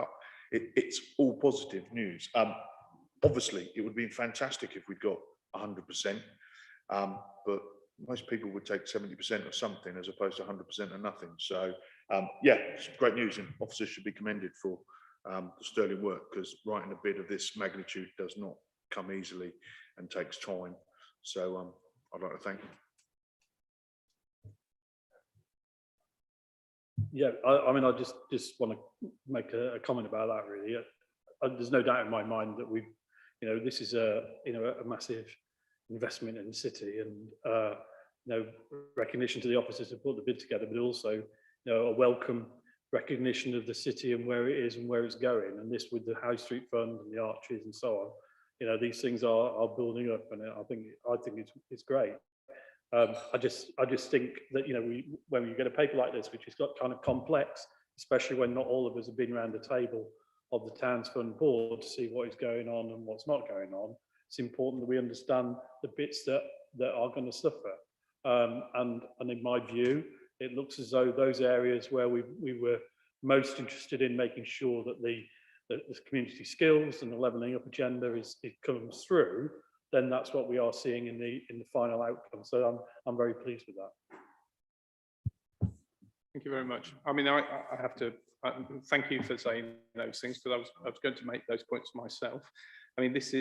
It's all positive news. Obviously, it would be fantastic if we'd got 100%, but most people would take 70% of something as opposed to 100% of nothing. So, yeah, it's great news, and officers should be commended for the sterling work, because writing a bid of this magnitude does not come easily and takes time. So I'd like to thank them. Yeah, I mean, I just want to make a comment about that, really. There's no doubt in my mind that this is a massive investment in the city, and recognition to the officers who put the bid together, but also a welcome recognition of the city and where it is and where it's going. And this, with the High Street Fund and the arches and so on, these things are building up, and I think it's great. I just think that, you know, when you get a paper like this, which is got kind of complex, especially when not all of us have been around the table of the Towns Fund board to see what is going on and what's not going on, it's important that we understand the bits that are going to suffer. And in my view, it looks as though those areas where we were most interested in making sure that the community skills and the levelling up agenda it comes through, then that's what we are seeing in the final outcome. So I'm very pleased with that. Thank you very much. I mean, I have to thank you for saying those things, because I was going to make those points myself. I mean, this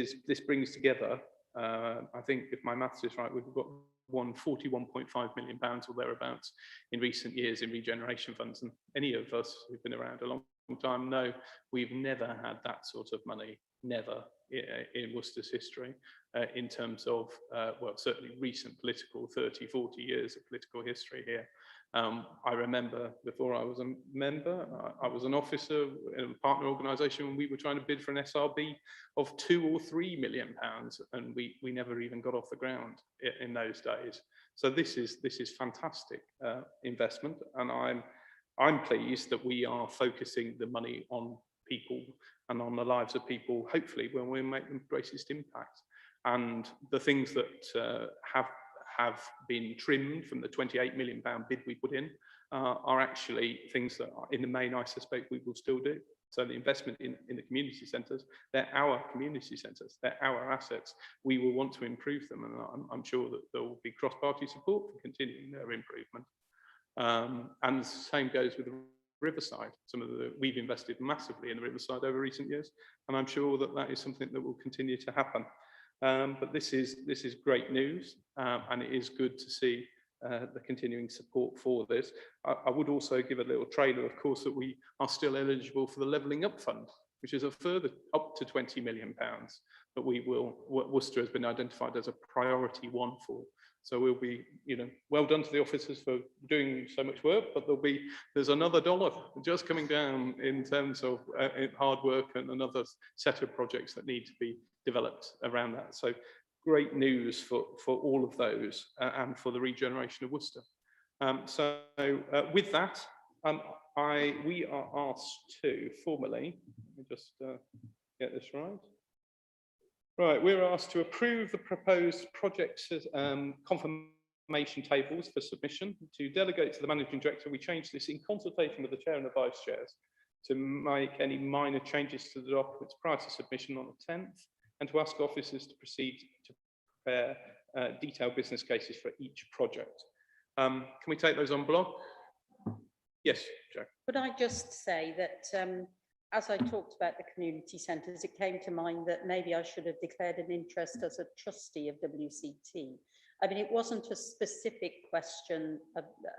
brings together, I think if my maths is right, we've got 41.5 million pounds or thereabouts in recent years in regeneration funds, and any of us who've been around a long time know we've never had that sort of money, never, in Worcester's history, in terms of, well, certainly recent political 30, 40 years of political history here. I remember before I was a member, I was an officer in a partner organisation when we were trying to bid for an SRB of £2 or £3 million, and we never even got off the ground in those days. So this is fantastic investment, and I'm pleased that we are focusing the money on people and on the lives of people, hopefully when we make the greatest impact. And the things that have been trimmed from the £28 million bid we put in are actually things that are, in the main, I suspect we will still do. So the investment in the community centres, they're our community centres, they're our assets. We will want to improve them, and I'm sure that there will be cross-party support for continuing their improvement. And the same goes with the Riverside. We've invested massively in the Riverside over recent years, and I'm sure that is something that will continue to happen. But this is great news, and it is good to see the continuing support for this. I would also give a little trailer, of course, that we are still eligible for the Levelling Up Fund, which is a further up to £20 million that Worcester has been identified as a priority one for. So we'll be, you know, well done to the officers for doing so much work, but there's another dollar just coming down in terms of hard work and another set of projects that need to be developed around that. So great news for all of those and for the regeneration of Worcester. With that, we are asked to formally, let me just get this right. Right, we're asked to approve the proposed projects confirmation tables for submission, to delegate to the Managing Director. We changed this in consultation with the Chair and the Vice Chairs to make any minor changes to the documents prior to submission on the 10th, and to ask officers to proceed to prepare detailed business cases for each project. Can we take those on block? Yes, Jo. Could I just say that as I talked about the community centres, it came to mind that maybe I should have declared an interest as a trustee of WCT. I mean, it wasn't a specific question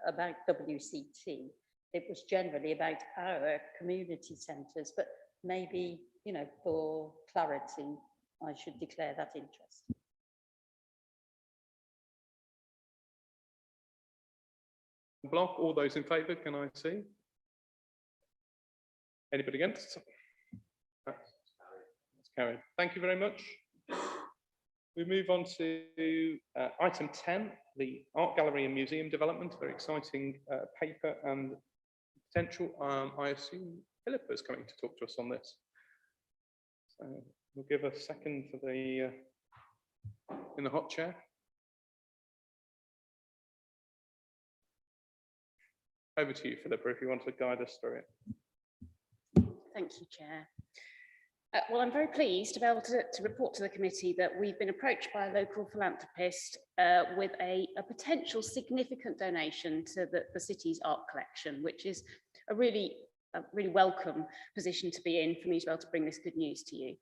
about WCT. It was generally about our community centres, but maybe, you know, for clarity, I should declare that interest. Block, all those in favour, can I see? Anybody against? That's carried. Thank you very much. We move on to item 10, the Art Gallery and Museum development. Very exciting paper and potential. I assume Philippa is coming to talk to us on this. So we'll give a second for the in the hot chair. Over to you, Philippa, if you want to guide us through it. Thank you, Chair. Well, I'm very pleased to be able to report to the committee that we've been approached by a local philanthropist with a potential significant donation to the city's art collection, which is a really welcome position to be in for me to be able to bring this good news to you.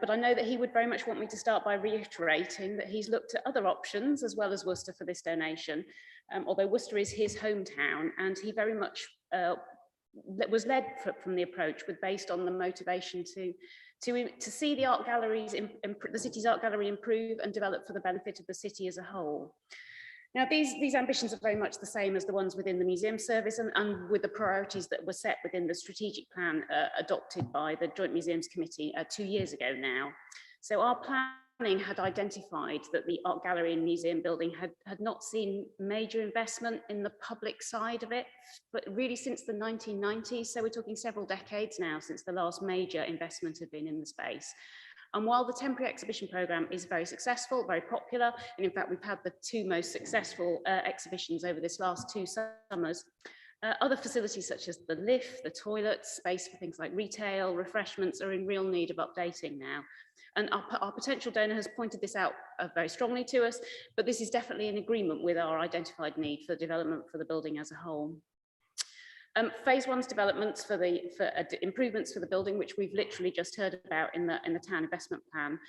But I know that he would very much want me to start by reiterating that he's looked at other options as well as Worcester for this donation, although Worcester is his hometown, and he very much was led from the approach based on the motivation to see the art galleries, the city's art gallery improve and develop for the benefit of the city as a whole. Now, these ambitions are very much the same as the ones within the museum service and with the priorities that were set within the strategic plan adopted by the Joint Museums Committee 2 years ago now. So our plan had identified that the art gallery and museum building had not seen major investment in the public side of it, but really since the 1990s. So we're talking several decades now since the last major investment had been in the space. And while the temporary exhibition programme is very successful, very popular, and in fact, we've had the two most successful exhibitions over this last 2 summers, other facilities such as the lift, the toilets, space for things like retail, refreshments are in real need of updating now. And our potential donor has pointed this out very strongly to us, but this is definitely in agreement with our identified need for development for the building as a whole. Phase 1's developments for improvements for the building, which we've literally just heard about in the town investment plan,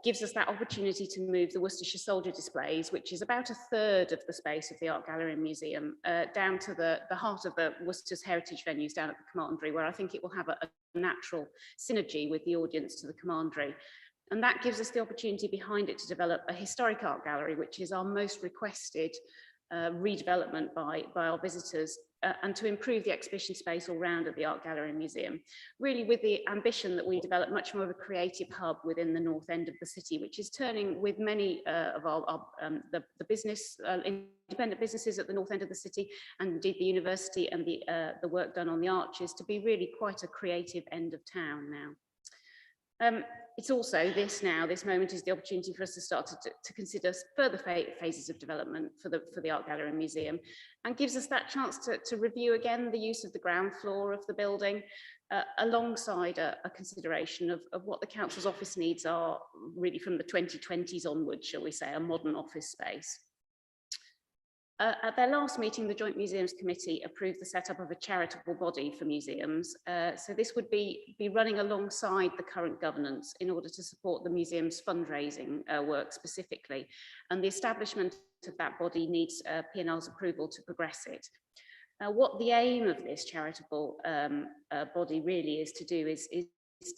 gives us that opportunity to move the Worcestershire soldier displays, which is about 1/3 of the space of the Art Gallery and Museum, down to the heart of the Worcester's heritage venues down at the Commandery, where I think it will have a natural synergy with the audience to the Commandery. And that gives us the opportunity behind it to develop a historic art gallery, which is our most requested redevelopment by our visitors, and to improve the exhibition space all round at the Art Gallery and Museum, really with the ambition that we develop much more of a creative hub within the north end of the city, which is turning with many of the business, independent businesses at the north end of the city, and indeed the university and the work done on the arches, to be really quite a creative end of town now. It's also this moment is the opportunity for us to start to consider further phases of development for the Art Gallery and Museum, and gives us that chance to review again the use of the ground floor of the building, alongside a consideration of what the council's office needs are really from the 2020s onwards, shall we say, a modern office space. At their last meeting, the Joint Museums Committee approved the setup of a charitable body for museums. So this would be running alongside the current governance in order to support the museum's fundraising work specifically. And the establishment of that body needs P&L's approval to progress it. What the aim of this charitable body really is to do is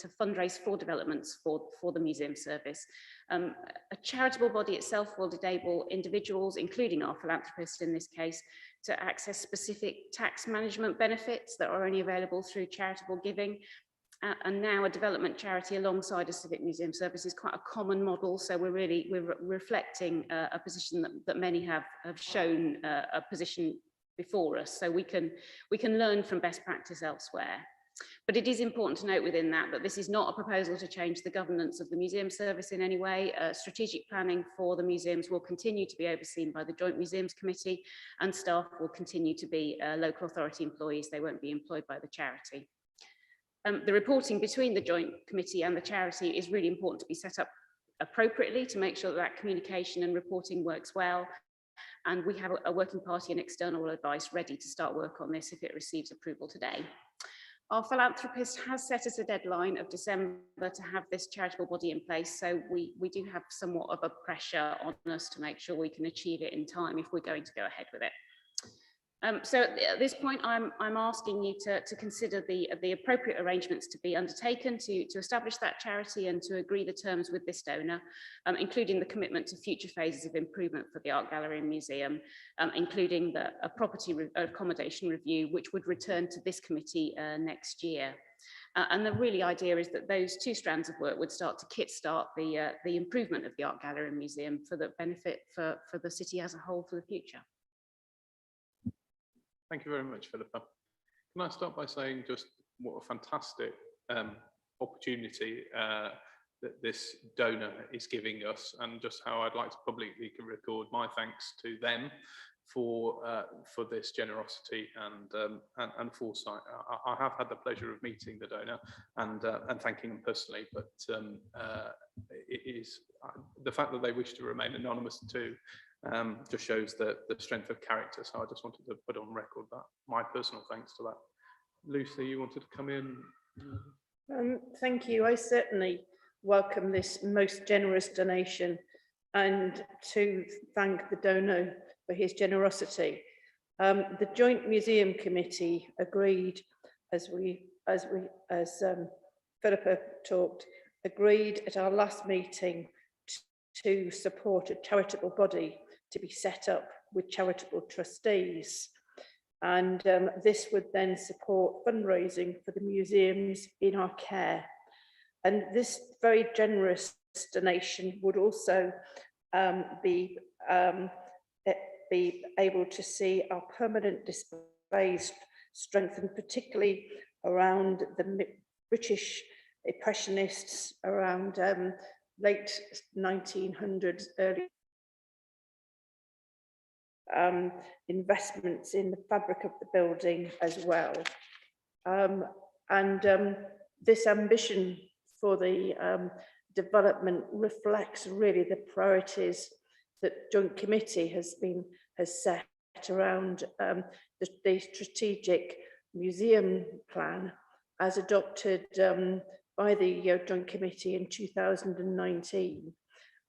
to fundraise for developments for the museum service. A charitable body itself will enable individuals, including our philanthropists in this case, to access specific tax management benefits that are only available through charitable giving. And now a development charity alongside a civic museum service is quite a common model. So we're reflecting a position that many have shown a position before us. So we can learn from best practice elsewhere. But it is important to note within that this is not a proposal to change the governance of the museum service in any way. Strategic planning for the museums will continue to be overseen by the Joint Museums Committee, and staff will continue to be local authority employees. They won't be employed by the charity. The reporting between the Joint Committee and the charity is really important to be set up appropriately to make sure that communication and reporting works well. And we have a working party and external advice ready to start work on this if it receives approval today. Our philanthropist has set us a deadline of December to have this charitable body in place, so we do have somewhat of a pressure on us to make sure we can achieve it in time if we're going to go ahead with it. So at this point, I'm asking you to consider the appropriate arrangements to be undertaken to establish that charity and to agree the terms with this donor, including the commitment to future phases of improvement for the Art Gallery and Museum, including a property accommodation review, which would return to this committee next year. And the really idea is that those two strands of work would start to kickstart the improvement of the Art Gallery and Museum for the benefit for the city as a whole for the future. Thank you very much, Philippa. Can I start by saying just what a fantastic opportunity that this donor is giving us, and just how I'd like to publicly record my thanks to them for this generosity and foresight. I have had the pleasure of meeting the donor and thanking them personally, but it is the fact that they wish to remain anonymous too. Just shows the strength of character. So I just wanted to put on record that my personal thanks to that. Lucy, you wanted to come in? Thank you. I certainly welcome this most generous donation, and to thank the donor for his generosity. The Joint Museum Committee agreed, as Philippa talked, agreed at our last meeting to support a charitable body to be set up with charitable trustees. And this would then support fundraising for the museums in our care. And this very generous donation would also be able to see our permanent displays strengthened, particularly around the British Impressionists around late 1900s, early investments in the fabric of the building as well. This ambition for the development reflects really the priorities that Joint Committee has set around the strategic museum plan as adopted by the Joint Committee in 2019.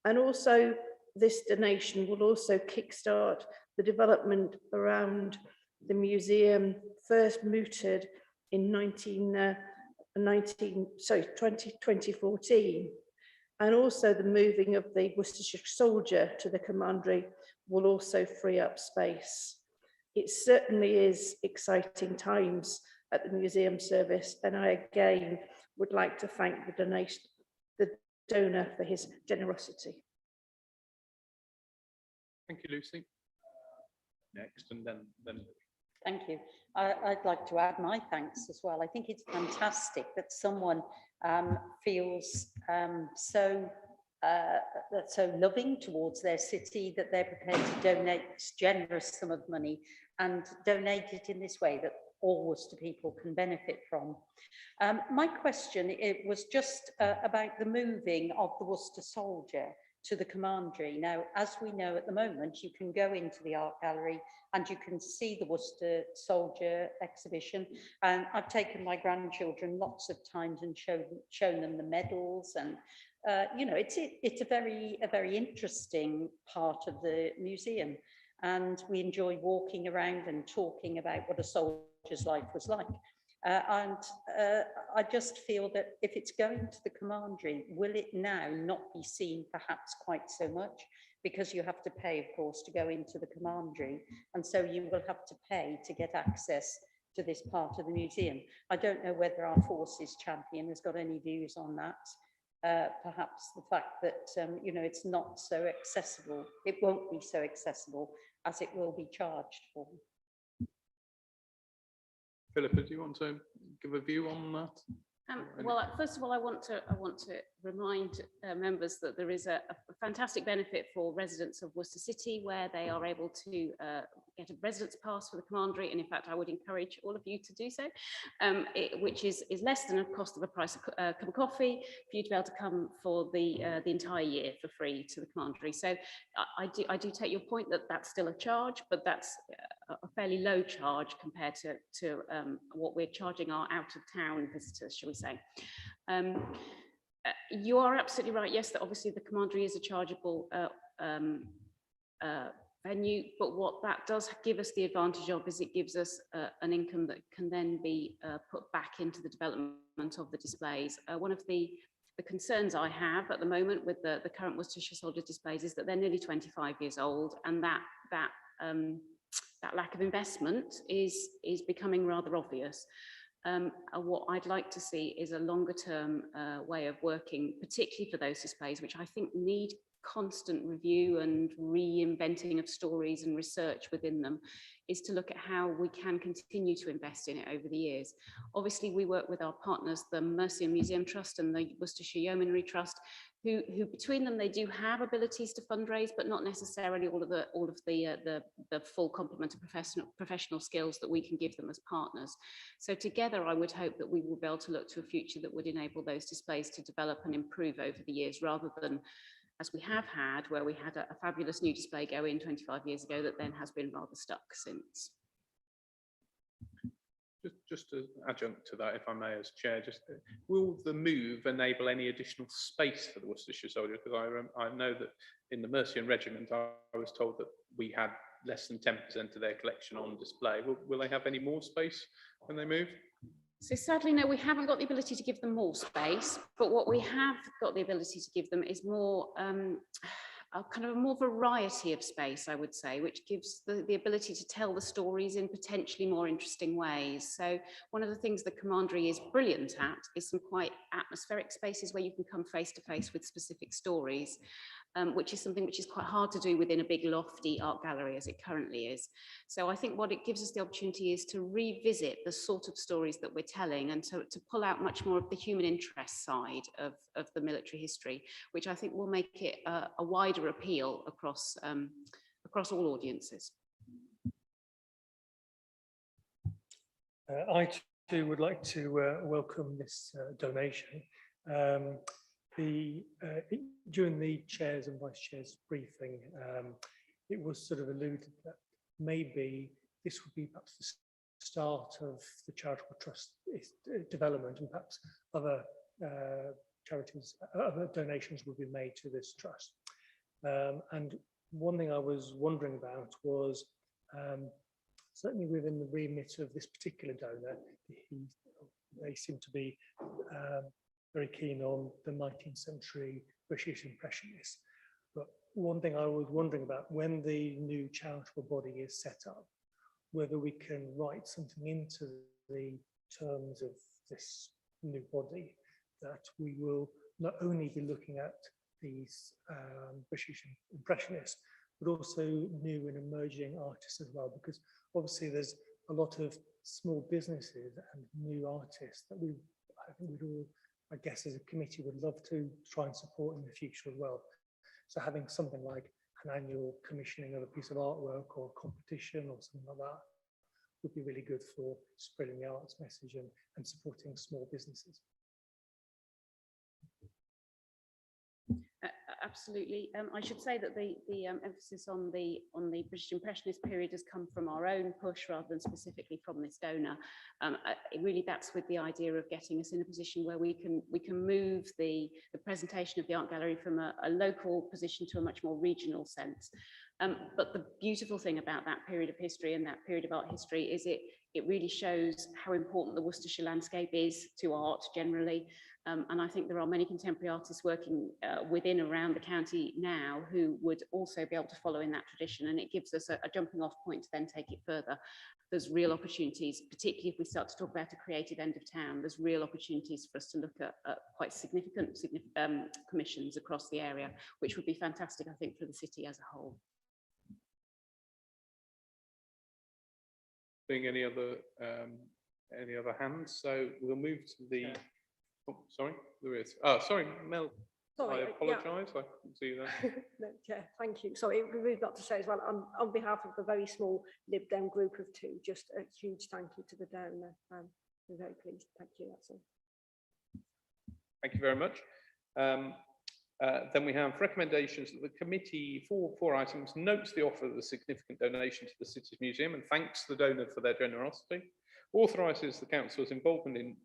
And also this donation will also kickstart the development around the museum first mooted in 2014. And also the moving of the Worcestershire Soldier to the Commandery will also free up space. It certainly is exciting times at the museum service, and I again would like to thank the donor for his generosity. Thank you, Lucy. Next, and then. Thank you. I'd like to add my thanks as well. I think it's fantastic that someone feels so loving towards their city that they're prepared to donate this generous sum of money and donate it in this way that all Worcester people can benefit from. My question, it was just about the moving of the Worcester Soldier to the Commandery. Now, as we know at the moment, you can go into the art gallery and you can see the Worcester Soldier exhibition. And I've taken my grandchildren lots of times and shown them the medals. And you know, it's a very interesting part of the museum. And we enjoy walking around and talking about what a soldier's life was like. I just feel that if it's going to the Commandery, will it now not be seen perhaps quite so much? Because you have to pay, of course, to go into the Commandery. And so you will have to pay to get access to this part of the museum. I don't know whether our Forces champion has got any views on that. Perhaps the fact that, you know, it's not so accessible. It won't be so accessible as it will be charged for. Philippa, do you want to give a view on that? Well, first of all, I want to remind members that there is a fantastic benefit for residents of Worcester City, where they are able to get a residence pass for the Commandery, and in fact, I would encourage all of you to do so, which is less than the cost of a price of a cup of coffee for you to be able to come for the entire year for free to the Commandery. So I do take your point that that's still a charge, but that's a fairly low charge compared to what we're charging our out-of-town visitors, shall we say. You are absolutely right, yes, that obviously the Commandery is a chargeable venue, but what that does give us the advantage of is it gives us an income that can then be put back into the development of the displays. One of the concerns I have at the moment with the current Worcestershire Soldier displays is that they're nearly 25 years old, and that lack of investment is becoming rather obvious. What I'd like to see is a longer term way of working, particularly for those displays, which I think need constant review and reinventing of stories and research within them, is to look at how we can continue to invest in it over the years. Obviously, we work with our partners, the Mercian Museum Trust and the Worcestershire Yeomanry Trust, who between them, they do have abilities to fundraise, but not necessarily all of the full complement of professional skills that we can give them as partners. So together, I would hope that we will be able to look to a future that would enable those displays to develop and improve over the years, rather than, as we have had, where we had a fabulous new display go in 25 years ago that then has been rather stuck since. Just to adjunct to that, if I may, as chair, will the move enable any additional space for the Worcestershire Soldiers? Because I know that in the Mercian Regiment, I was told that we had less than 10% of their collection on display. Will they have any more space when they move? So sadly, no, we haven't got the ability to give them more space, but what we have got the ability to give them is more a kind of a more variety of space, I would say, which gives the ability to tell the stories in potentially more interesting ways. So one of the things the Commandery is brilliant at is some quite atmospheric spaces where you can come face to face with specific stories, which is something which is quite hard to do within a big lofty art gallery as it currently is. So I think what it gives us the opportunity is to revisit the sort of stories that we're telling, and to pull out much more of the human interest side of the military history, which I think will make it a wider appeal across all audiences. I too would like to welcome this donation. During the chairs and vice chairs briefing, it was sort of alluded that maybe this would be perhaps the start of the charitable trust development, and perhaps other charities, other donations will be made to this trust. And one thing I was wondering about was, certainly within the remit of this particular donor, they seem to be very keen on the 19th century British Impressionists. But one thing I was wondering about, when the new charitable body is set up, whether we can write something into the terms of this new body, that we will not only be looking at these British Impressionists, but also new and emerging artists as well, because obviously there's a lot of small businesses and new artists that I think we'd all, I guess as a committee, would love to try and support in the future as well. So having something like an annual commissioning of a piece of artwork or competition or something like that would be really good for spreading the arts message and supporting small businesses. Absolutely. I should say that the emphasis on the British Impressionist period has come from our own push rather than specifically from this donor. Really, that's with the idea of getting us in a position where we can move the presentation of the art gallery from a local position to a much more regional sense. But the beautiful thing about that period of history and that period of art history is it really shows how important the Worcestershire landscape is to art generally. And I think there are many contemporary artists working within around the county now who would also be able to follow in that tradition, and it gives us a jumping off point to then take it further. There's real opportunities, particularly if we start to talk about a creative end of town, there's real opportunities for us to look at quite significant commissions across the area, which would be fantastic, I think, for the city as a whole. Being any other hands, so we'll move to the. Oh, sorry, there is. Oh, sorry, Mel. Sorry, I apologise. Yeah. I couldn't see that. No, yeah, thank you. Sorry, we've got to say as well, on behalf of the very small Lib Dem group of two, just a huge thank you to the donor. We're very pleased. Thank you. That's all. Thank you very much. Then we have recommendations that the committee, for 4 items, notes the offer of the significant donation to the City's Museum and thanks the donor for their generosity, authorises the council's involvement in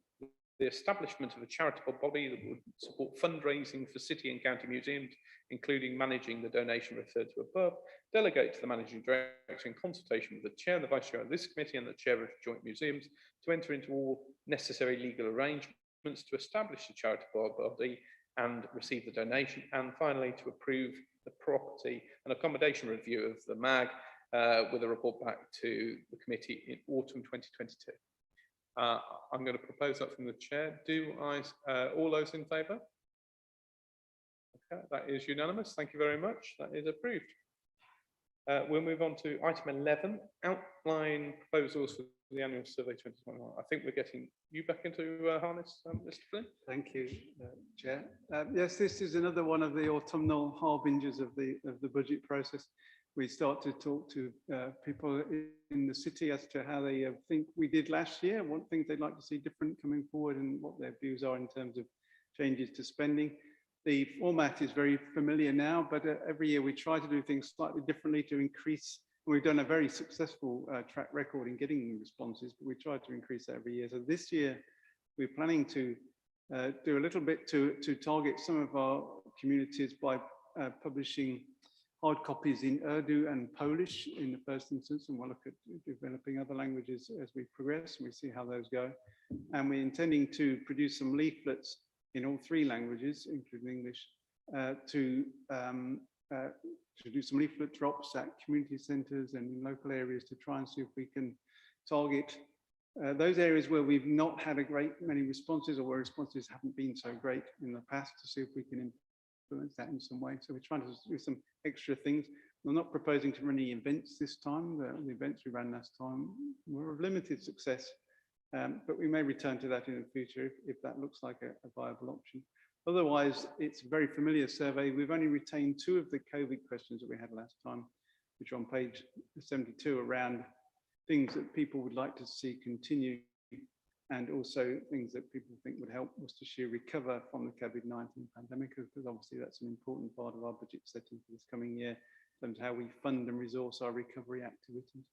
the establishment of a charitable body that would support fundraising for city and county museums, including managing the donation referred to above, delegate to the managing director in consultation with the chair and the vice chair of this committee and the chair of joint museums to enter into all necessary legal arrangements to establish the charitable body and receive the donation, and finally to approve the property and accommodation review of the MAG with a report back to the committee in autumn 2022. I'm going to propose that from the chair. Do all those in favour? Okay, that is unanimous. Thank you very much. That is approved. We'll move on to item 11, outline proposals for the annual survey 2021. I think we're getting you back into harness, Mr. Flynn. Thank you, Chair. Yes, this is another one of the autumnal harbingers of the budget process. We start to talk to people in the city as to how they think we did last year, what things they'd like to see different coming forward, and what their views are in terms of changes to spending. The format is very familiar now, but every year we try to do things slightly differently to increase. We've done a very successful track record in getting responses, but we try to increase that every year. So this year we're planning to do a little bit to target some of our communities by publishing hard copies in Urdu and Polish in the first instance, and we'll look at developing other languages as we progress, and we see how those go. And we're intending to produce some leaflets in all 3 languages, including English, to to do some leaflet drops at community centres and in local areas to try and see if we can target those areas where we've not had a great many responses, or where responses haven't been so great in the past, to see if we can influence that in some way. So we're trying to do some extra things. We're not proposing to run any events this time. The events we ran last time were of limited success, but we may return to that in the future if that looks like a viable option. Otherwise, it's a very familiar survey. We've only retained 2 of the COVID questions that we had last time, which are on page 72, around things that people would like to see continue, and also things that people think would help Worcestershire recover from the COVID-19 pandemic, because obviously that's an important part of our budget setting for this coming year, in terms of how we fund and resource our recovery activities.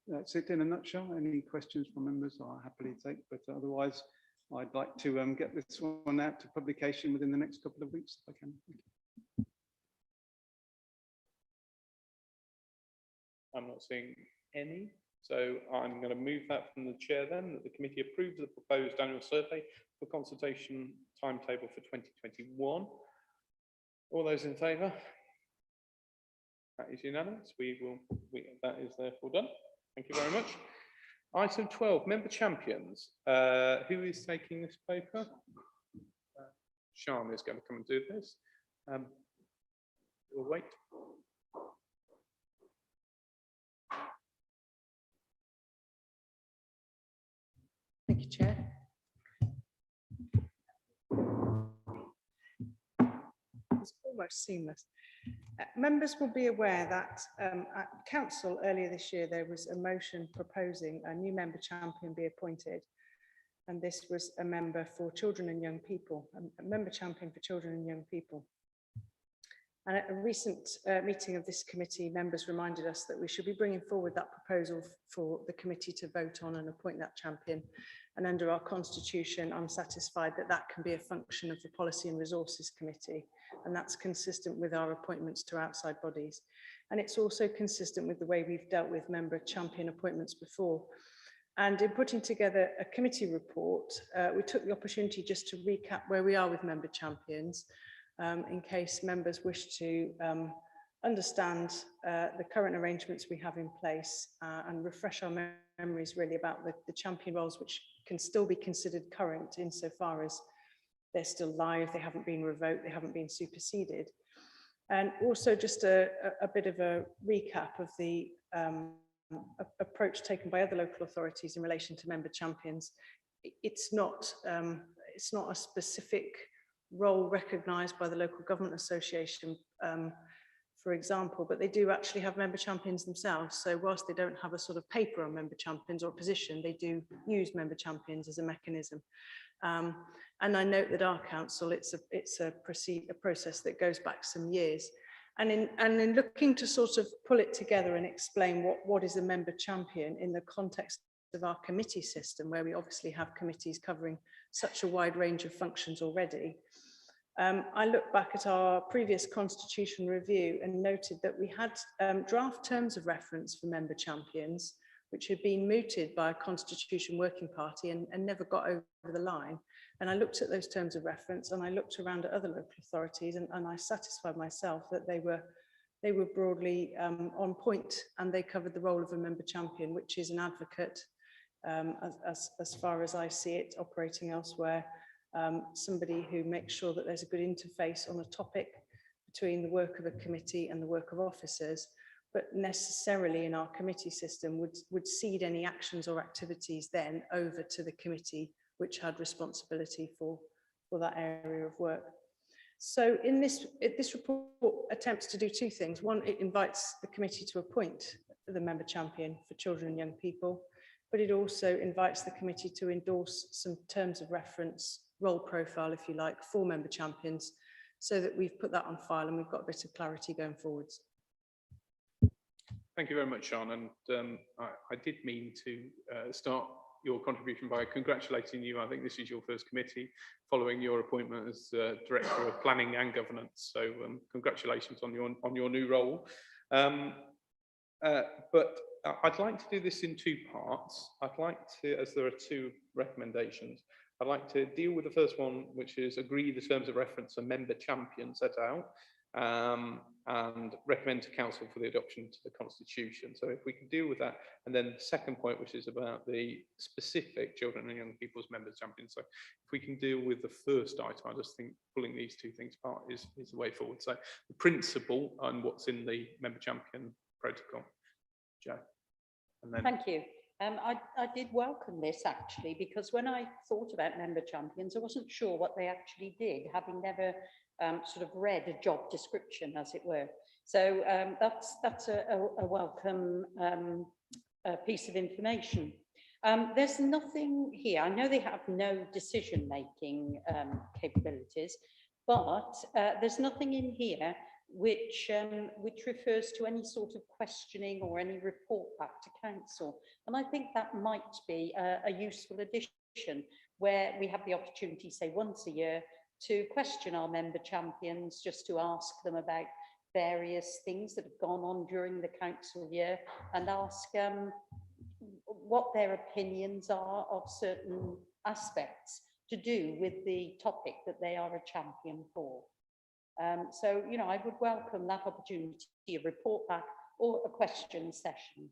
That's it in a nutshell. Any questions from members I'll happily take, but otherwise I'd like to get this one out to publication within the next couple of weeks if I can. I'm not seeing any, so I'm going to move that from the chair then, that the committee approves the proposed annual survey for consultation timetable for 2021. All those in favour? That is unanimous. That is therefore done. Thank you very much. Item 12, member champions. Who is taking this paper? Sean is going to come and do this. We'll wait. Thank you, Chair. It's almost seamless. Members will be aware that at Council earlier this year, there was a motion proposing a new member champion be appointed. And this was a member for children and young people, a member champion for children and young people. And at a recent meeting of this committee, members reminded us that we should be bringing forward that proposal for the committee to vote on and appoint that champion. And under our constitution, I'm satisfied that that can be a function of the Policy and Resources Committee. And that's consistent with our appointments to outside bodies. And it's also consistent with the way we've dealt with member champion appointments before. And in putting together a committee report, we took the opportunity just to recap where we are with member champions, in case members wish to understand the current arrangements we have in place and refresh our memories really about the champion roles, which can still be considered current insofar as they're still live, they haven't been revoked, they haven't been superseded. And also just a bit of a recap of the approach taken by other local authorities in relation to member champions. It's not a specific role recognised by the Local Government Association, for example, but they do actually have member champions themselves. So whilst they don't have a sort of paper on member champions or position, they do use member champions as a mechanism. And I note that our council, it's a process that goes back some years. And in looking to sort of pull it together and explain what is a member champion in the context of our committee system, where we obviously have committees covering such a wide range of functions already, I look back at our previous constitution review and noted that we had draft terms of reference for member champions, which had been mooted by a constitution working party and never got over the line. And I looked at those terms of reference and I looked around at other local authorities and I satisfied myself that they were broadly on point, and they covered the role of a member champion, which is an advocate, as far as I see it, operating elsewhere, somebody who makes sure that there's a good interface on a topic between the work of a committee and the work of officers, but necessarily in our committee system would cede any actions or activities then over to the committee which had responsibility for that area of work. So in this report attempts to do 2 things. One, it invites the committee to appoint the member champion for children and young people, but it also invites the committee to endorse some terms of reference, role profile, if you like, for member champions, so that we've put that on file and we've got a bit of clarity going forwards. Thank you very much, Sean. And I did mean to start your contribution by congratulating you. I think this is your first committee following your appointment as Director of Planning and Governance. So congratulations on your new role. But I'd like to do this in 2 parts. I'd like to, as there are 2 recommendations, I'd like to deal with the first one, which is agree the terms of reference a member champion set out. and recommend to council for the adoption to the constitution. So if we can deal with that, and then the second point, which is about the specific children and young people's members champions. So if we can deal with the first item, I just think pulling these two things apart is the way forward. So the principle and what's in the member champion protocol. Joe. And then thank you. I did welcome this actually, because when I thought about member champions, I wasn't sure what they actually did, having never sort of read a job description, as it were. So that's a welcome piece of information. There's nothing here. I know they have no decision-making capabilities, but there's nothing in here which refers to any sort of questioning or any report back to council. And I think that might be a useful addition, where we have the opportunity, say once a year, to question our member champions, just to ask them about various things that have gone on during the council year, and ask what their opinions are of certain aspects to do with the topic that they are a champion for. So, you know, I would welcome that opportunity, a report back or a question session.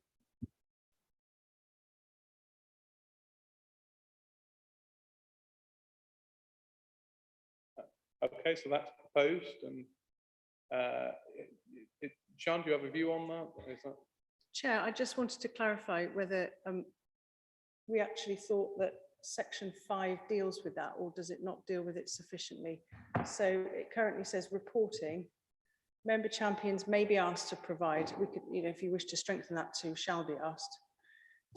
okay, so that's proposed, and Sean, do you have a view on that? Is that... Chair, I just wanted to clarify whether we actually thought that section 5 deals with that, or does it not deal with it sufficiently? So it currently says reporting. Member champions may be asked to provide, we could, you know, if you wish to strengthen that to shall be asked,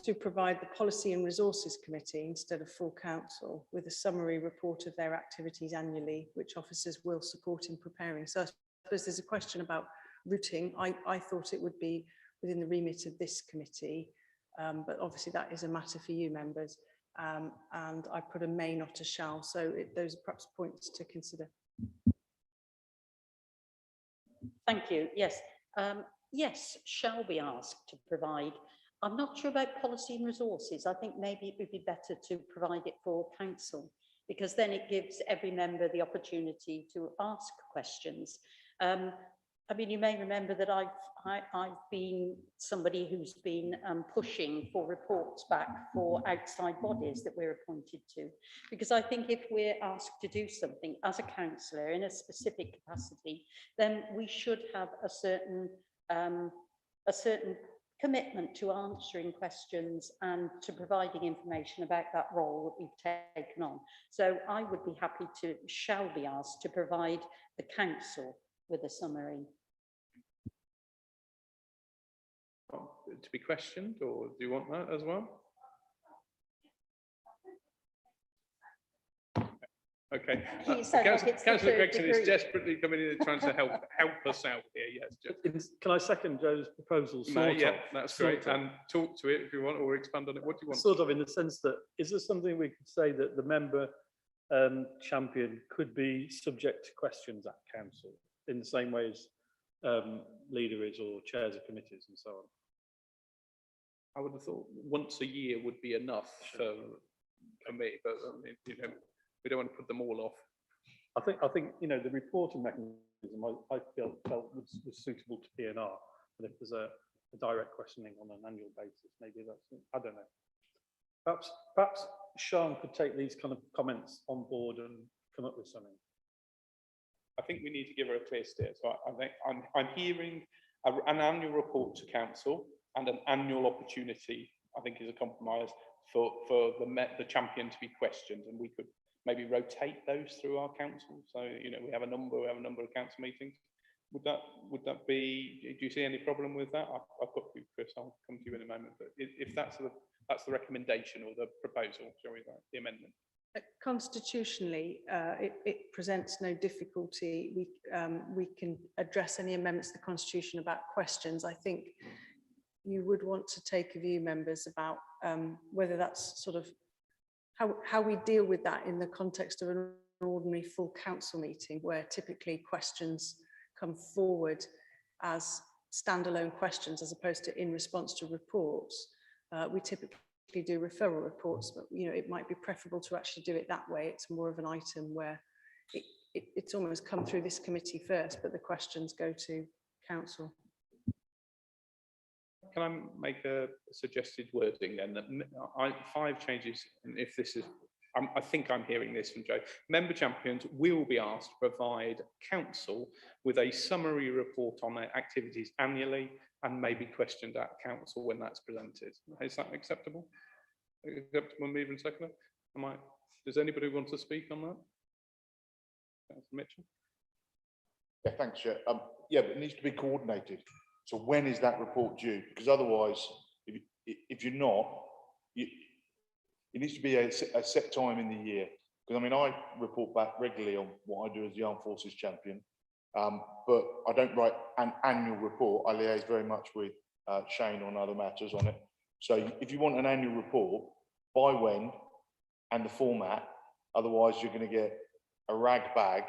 to provide the Policy and Resources Committee instead of full council with a summary report of their activities annually, which officers will support in preparing. So I suppose there's a question about routing. I thought it would be within the remit of this committee, but obviously that is a matter for you members. And I put a may, not a shall. So those are perhaps points to consider. Thank you. Yes, yes, shall be asked to provide. I'm not sure about policy and resources. I think maybe it would be better to provide it for council, because then it gives every member the opportunity to ask questions. I mean, you may remember that I've been somebody who's been pushing for reports back for outside bodies that we're appointed to, because I think if we're asked to do something as a councillor in a specific capacity, then we should have a certain commitment to answering questions and to providing information about that role that we've taken on. So I would be happy to, shall be asked to provide the council with a summary. To be questioned, or do you want that as well? Okay. Councillor Gregson is desperately coming in and trying to help us out here. Yes. Can I second Joe's proposal? Yeah, that's great. And talk to it if you want, or expand on it. What do you want? Sort of, in the sense that, is there something we could say that the member champion could be subject to questions at council in the same way as leader is, or chairs of committees and so on? I would have thought once a year would be enough for me, but you know, we don't want to put them all off. I think you know, the reporting mechanism I felt was suitable to PNR, and if there's a direct questioning on an annual basis, maybe that's, I don't know. Perhaps Sean could take these kind of comments on board and come up with something. I think we need to give her a clear steer. So I think I'm hearing an annual report to council and an annual opportunity, I think, is a compromise for the champion to be questioned, and we could maybe rotate those through our council. So, you know, we have a number of council meetings. Would that be, do you see any problem with that? I've got you, Chris, I'll come to you in a moment, but if that's the recommendation or the proposal, shall we say, the amendment. Constitutionally, it presents no difficulty. We can address any amendments to the Constitution about questions. I think you would want to take a view, members, about whether that's sort of how we deal with that in the context of an ordinary full council meeting, where typically questions come forward as standalone questions as opposed to in response to reports. We typically do referral reports, but you know, it might be preferable to actually do it that way. It's more of an item where it's almost come through this committee first, but the questions go to council. Can I make a suggested wording then? That 5 changes, and if this is, I think I'm hearing this from Joe. Member champions will be asked to provide council with a summary report on their activities annually and may be questioned at council when that's presented. Is that acceptable? Acceptable, move and second? Does anybody want to speak on that? Councillor Mitchell? Yeah, thanks, Chair. Yeah, but it needs to be coordinated. So when is that report due? Because otherwise, if you're not, it needs to be a set time in the year. Because I mean, I report back regularly on what I do as the Armed Forces champion, but I don't write an annual report. I liaise very much with Shane on other matters on it. So if you want an annual report, by when and the format, otherwise you're going to get a rag bag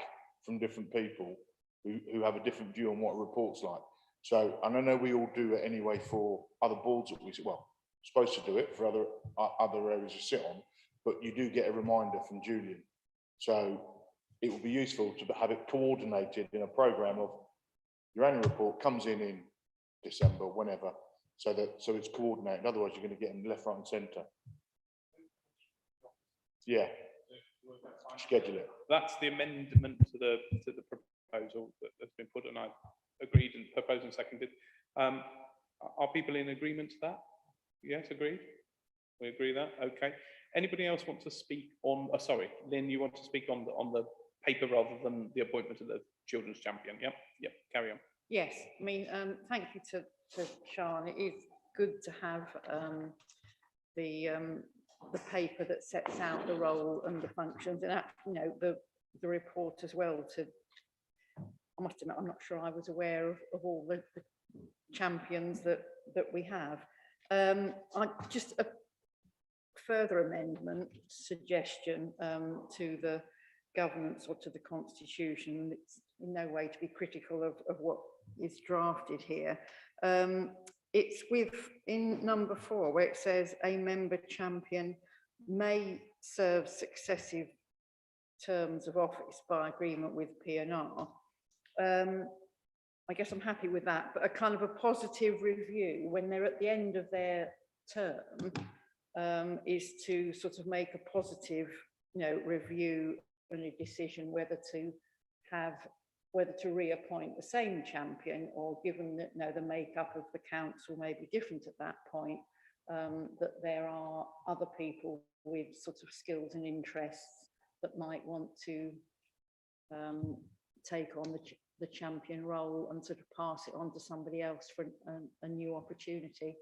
from different people who have a different view on what a report's like. So, and I know we all do it anyway for other boards that we, well, supposed to do it for other areas you sit on, but you do get a reminder from Julian. So it would be useful to have it coordinated in a programme of your annual report comes in December, whenever, so it's coordinated. Otherwise you're going to get them left, right and centre. Yeah, schedule it. That's the amendment to the proposal that's been put, and I agreed and proposed and seconded. Are people in agreement to that? Yes, agreed. We agree that. Okay. Anybody else want to speak on? Sorry, Lynn, you want to speak on the paper rather than the appointment of the children's champion? Yep. Yep. Carry on. Yes, I mean, thank you to Sean. It is good to have the paper that sets out the role and the functions, and you know, the report as well. I must admit, I'm not sure I was aware of all the champions that we have. Just a further amendment suggestion to the governance or to the constitution. It's in no way to be critical of what is drafted here. It's in number 4 where it says a member champion may serve successive terms of office by agreement with PNR. I guess I'm happy with that, but a kind of a positive review when they're at the end of their term is to sort of make a positive, you know, review and a decision whether to reappoint the same champion, or given that, you know, the makeup of the council may be different at that point, that there are other people with sort of skills and interests that might want to take on the champion role and sort of pass it on to somebody else for a new opportunity.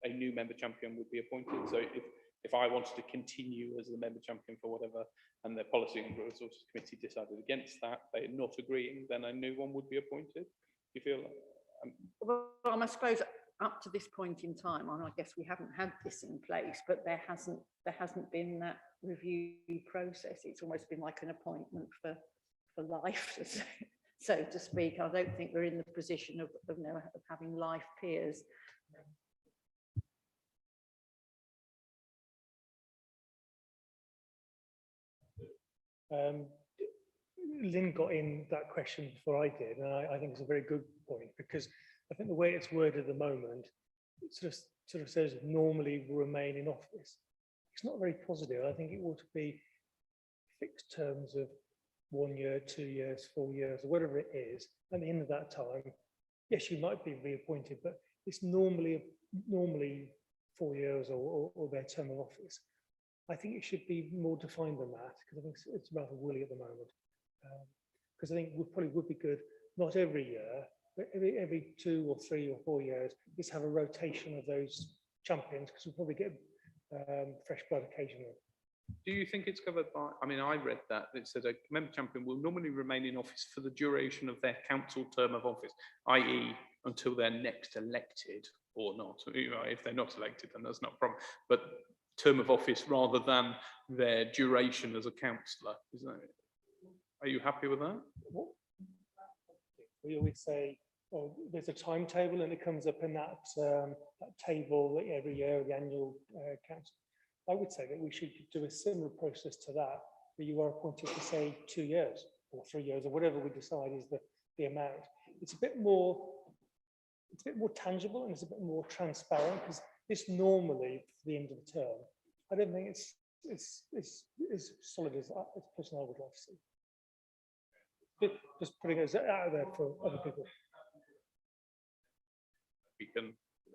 A new member champion would be appointed. So if I wanted to continue as the member champion for whatever, and the Policy and Resources Committee decided against that, they're not agreeing, then a new one would be appointed. You feel? Well, I suppose up to this point in time, and I guess we haven't had this in place, but there hasn't been that review process. It's almost been like an appointment for life, so to speak. I don't think we're in the position of having life peers. Lynn got in that question before I did, and I think it's a very good point, because I think the way it's worded at the moment, it sort of says normally will remain in office. It's not very positive. I think it ought to be fixed terms of 1 year, 2 years, 4 years, or whatever it is. At the end of that time, yes, you might be reappointed, but it's normally 4 years or their term of office. I think it should be more defined than that, because I think it's rather woolly at the moment. Because I think it probably would be good, not every year, but every 2 or 3 or 4 years, just have a rotation of those champions, because we'll probably get fresh blood occasionally. Do you think it's covered by, I mean, I read that, it said a member champion will normally remain in office for the duration of their council term of office, i.e. until they're next elected or not. If they're not elected, then that's not a problem. But term of office rather than their duration as a councillor, isn't it? Are you happy with that? We always say or there's a timetable and it comes up in that, that table every year, the annual council. I would say that we should do a similar process to that, where you are appointed for, say, 2 years or 3 years or whatever we decide is the amount. It's a bit more tangible and it's a bit more transparent, because this normally, for the end of the term, I don't think it's as solid as a person I would like to see. Just putting it out there for other people.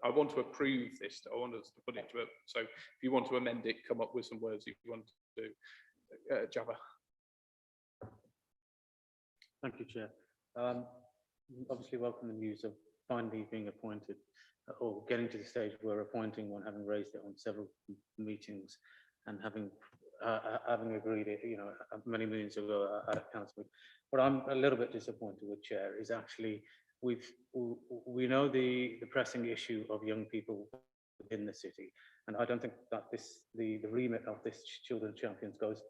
I want to approve this. I want us to put it to it. So if you want to amend it, come up with some words if you want to do. Java. Thank you, Chair. Obviously welcome the news of finally being appointed, or getting to the stage where appointing one, having raised it on several meetings and having agreed it, you know, many moons ago at council. What I'm a little bit disappointed with, Chair, is actually we know the pressing issue of young people within the city, and I don't think that the remit of this Children's Champions goes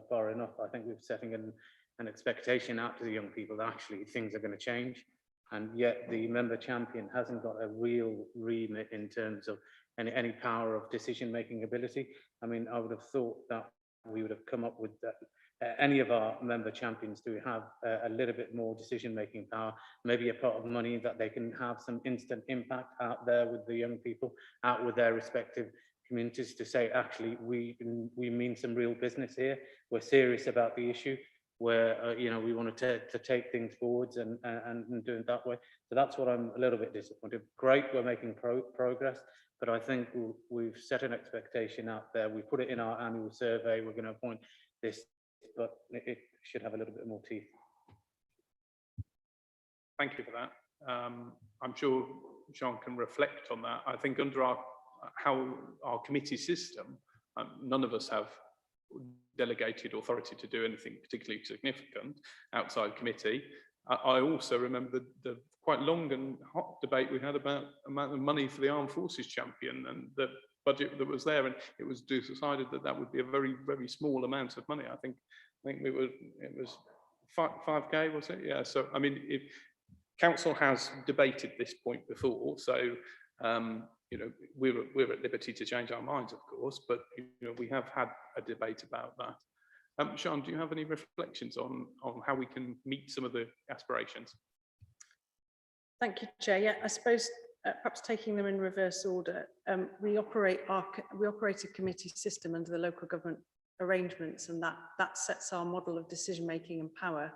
far enough. I think we're setting an expectation out to the young people that actually things are going to change, and yet the member champion hasn't got a real remit in terms of any power of decision-making ability. I mean, I would have thought that we would have come up with that. Any of our member champions do have a little bit more decision-making power, maybe a pot of money that they can have some instant impact out there with the young people, out with their respective communities, to say, actually, we mean some real business here. We're serious about the issue, where you know, we want to take things forwards and do it that way. So that's what I'm a little bit disappointed. Great, we're making progress, but I think we've set an expectation out there. We put it in our annual survey. We're going to appoint this, but it should have a little bit more teeth. Thank you for that. I'm sure Jean can reflect on that. I think under our committee system, none of us have delegated authority to do anything particularly significant outside committee. I also remember the quite long and hot debate we had about amount of money for the Armed Forces Champion and the budget that was there, and it was decided that that would be a very, very small amount of money. I think it was 5k, was it? Yeah. So I mean, council has debated this point before, so you know, we're at liberty to change our minds, of course, but you know, we have had a debate about that. Sean, do you have any reflections on how we can meet some of the aspirations? Thank you, Chair. Yeah, I suppose perhaps taking them in reverse order. We operate a committee system under the local government arrangements, and that sets our model of decision making and power.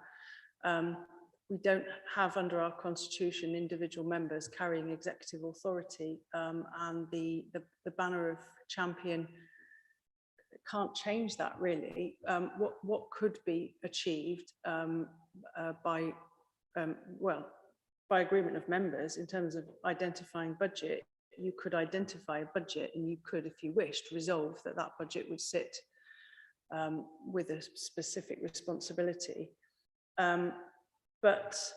We don't have under our constitution individual members carrying executive authority, and the banner of champion can't change that really. What could be achieved by agreement of members in terms of identifying budget, you could identify a budget and you could, if you wished, resolve that budget would sit with a specific responsibility. But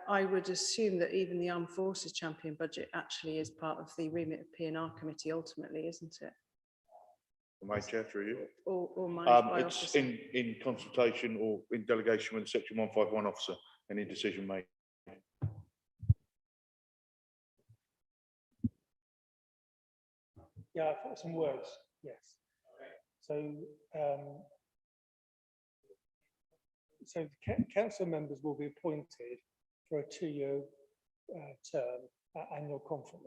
I would assume that even the Armed Forces Champion budget actually is part of the remit of P&R committee ultimately, isn't it? My Chair, through you. Or my it's officer. in consultation or in delegation with Section 151 officer, any decision made. Yeah, I've got some words, yes. So, so council members will be appointed for a 2-year term at annual conference,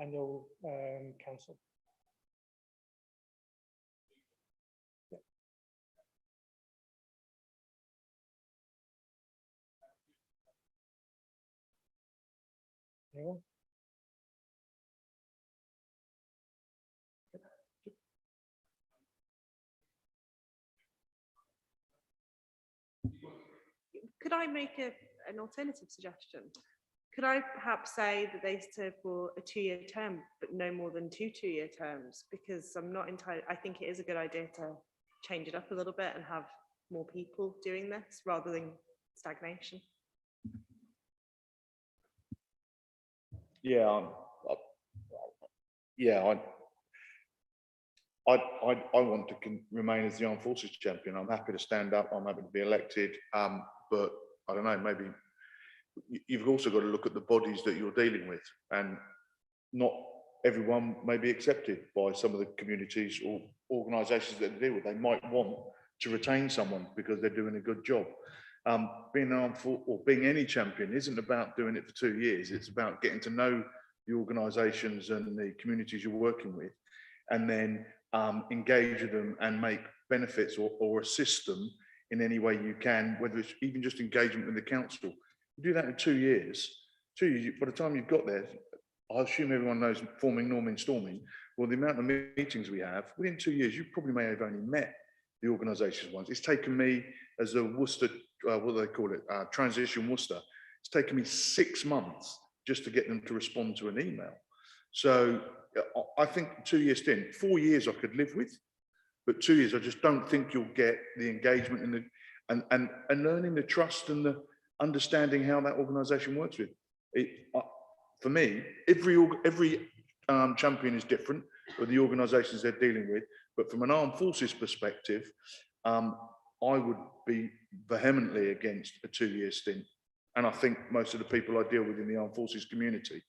annual council. Yeah. Anyone? Could I make an alternative suggestion? Could I perhaps say that they serve for a 2-year term, but no more than 2 2-year terms? Because I'm not entirely, I think it is a good idea to change it up a little bit and have more people doing this rather than stagnation. Yeah, I want to remain as the Armed Forces Champion. I'm happy to stand up. I'm happy to be elected. But I don't know, maybe you've also got to look at the bodies that you're dealing with, and not everyone may be accepted by some of the communities or organisations that they deal with. They might want to retain someone because they're doing a good job. Being an armed force or being any champion isn't about doing it for 2 years. It's about getting to know the organisations and the communities you're working with, and then engage with them and make benefits or assist them in any way you can, whether it's even just engagement with the council. You do that in 2 years. 2 years, by the time you've got there, I assume everyone knows forming, norming, storming. Well, the amount of meetings we have, within 2 years, you probably may have only met the organisations once. It's taken me as a Worcester, what do they call it, transition Worcester. It's taken me 6 months just to get them to respond to an email. So I think 2 years stint, 4 years I could live with, but 2 years I just don't think you'll get the engagement and learning the trust and the understanding how that organisation works with it. For me, every champion is different with the organisations they're dealing with, but from an armed forces perspective, I would be vehemently against a 2 year stint. And I think most of the people I deal with in the armed forces community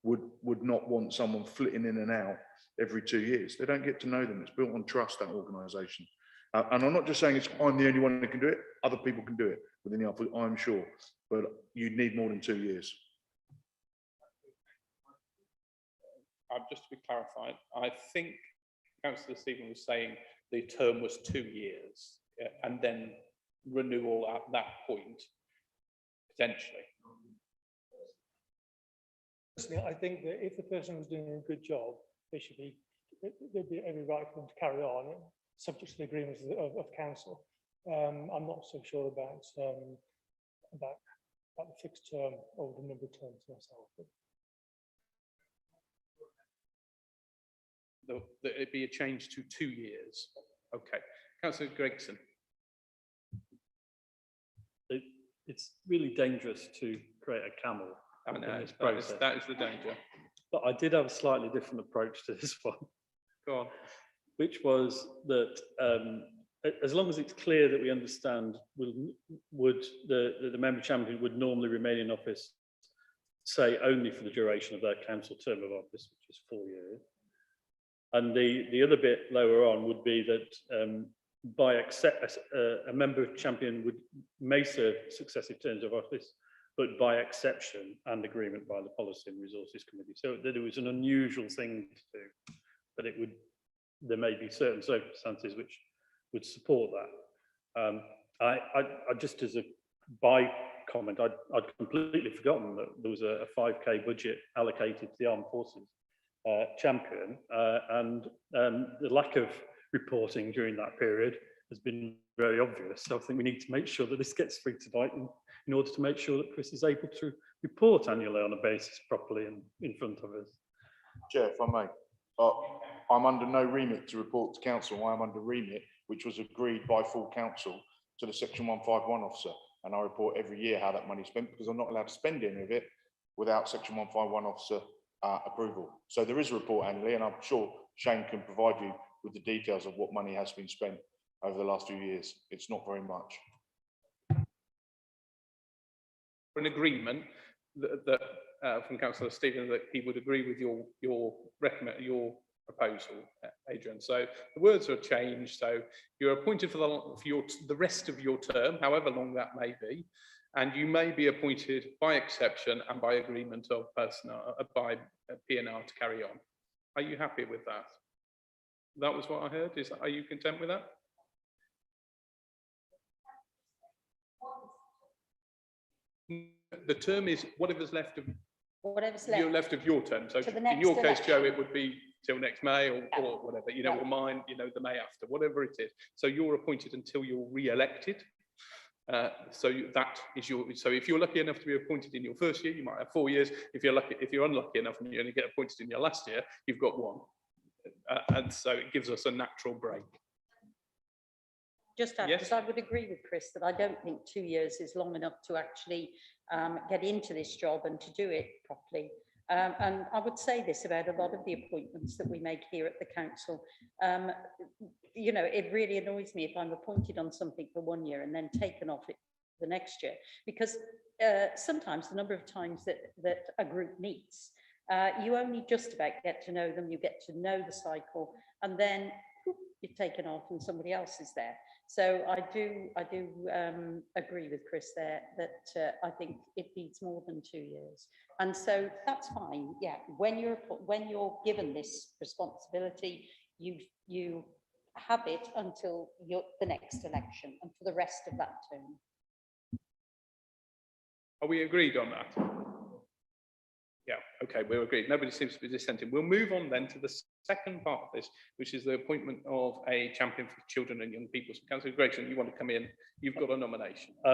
would not want someone flitting in and out every 2 years. They don't get to know them. It's built on trust, that organisation. And I'm not just saying I'm the only one that can do it. Other people can do it within the armed forces, I'm sure. But you need more than 2 years. Just to be clarified, I think Councillor Stephen was saying the term was 2 years, and then renewal at that point, potentially. Personally, I think that if the person was doing a good job, there'd be every right for them to carry on, subject to the agreements of council. I'm not so sure about the fixed term or the number of terms myself. But it'd be a change to 2 years. Okay. Councillor Gregson. It's really dangerous to create a camel in this process. That is the danger. But I did have a slightly different approach to this one. Go on. Which was that as long as it's clear that we understand, would the member champion would normally remain in office, say only for the duration of their council term of office, which is 4 years. And the other bit lower on would be that a member champion may serve successive terms of office, but by exception and agreement by the Policy and Resources Committee. So that it was an unusual thing to do, but there may be certain circumstances which would support that. I just as a by comment, I'd completely forgotten that there was a 5k budget allocated to the Armed Forces champion, and the lack of reporting during that period has been very obvious. So I think we need to make sure that this gets free to light in order to make sure that Chris is able to report annually on a basis properly and in front of us. Chair, if I may, I'm under no remit to report to council. I am under remit, which was agreed by full council to the Section 151 officer. And I report every year how that money is spent, because I'm not allowed to spend any of it without Section 151 officer approval. So there is a report annually, and I'm sure Shane can provide you with the details of what money has been spent over the last few years. It's not very much. An agreement that from Councillor Stephen that he would agree with your proposal, Adrian. So the words are changed. So you're appointed for the rest of your term, however long that may be, and you may be appointed by exception and by agreement of personnel by PNR to carry on. Are you happy with that? That was what I heard. Are you content with that? The term is whatever's left of your term. So in your case, Joe, it would be till next May or whatever, or mine, the May after, whatever it is. So you're appointed until you're re-elected. So that is so if you're lucky enough to be appointed in your first year, you might have 4 years. If you're unlucky enough and you only get appointed in your last year, you've got 1. And so it gives us a natural break. Just because I would agree with Chris that I don't think 2 years is long enough to actually get into this job and to do it properly. And I would say this about a lot of the appointments that we make here at the council. It really annoys me if I'm appointed on something for 1 year and then taken off it the next year, because sometimes the number of times that a group meets, you only just about get to know them, you get to know the cycle, and then whoop, you're taken off and somebody else is there. So I do agree with Chris there that I think it needs more than 2 years. And so that's fine. Yeah, when you're given this responsibility, you have it until the next election and for the rest of that term. Are we agreed on that? Yeah, okay, we're agreed. Nobody seems to be dissenting. We'll move on then to the second part of this, which is the appointment of a champion for children and young people. So, Councillor Gregson, you want to come in? You've got a nomination. I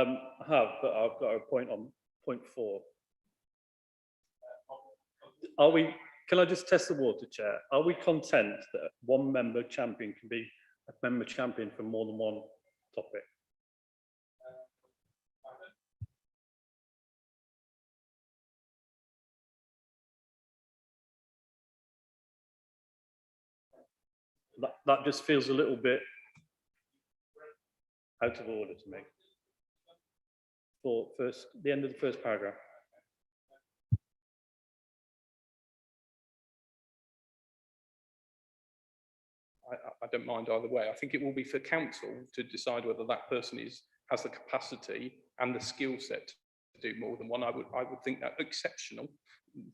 have, but I've got a point on point 4. Are we? Can I just test the water, Chair? Are we content that one member champion can be a member champion for more than one topic? That just feels a little bit out of order to me. For the end of the first paragraph. I don't mind either way. I think it will be for council to decide whether that person has the capacity and the skill set to do more than one. I would think that exceptional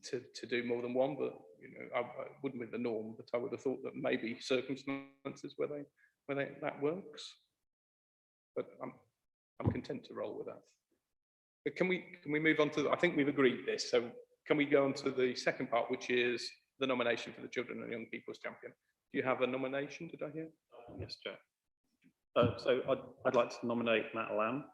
to do more than one, but you know, I wouldn't with the norm. But I would have thought that maybe circumstances where that works. But I'm content to roll with that. But can we move on to? I think we've agreed this. So can we go on to the second part, which is the nomination for the Children and Young People's Champion? Do you have a nomination? Did I hear? Yes, Chair. So I'd like to nominate Matt Lamb.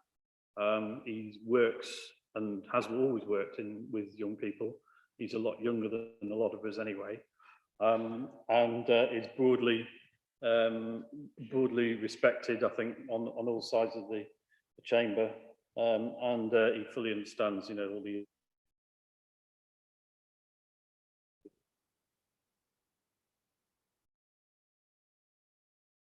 He works and has always worked with young people. He's a lot younger than a lot of us anyway, and is broadly respected, I think, on all sides of the chamber, and he fully understands, you know, all the.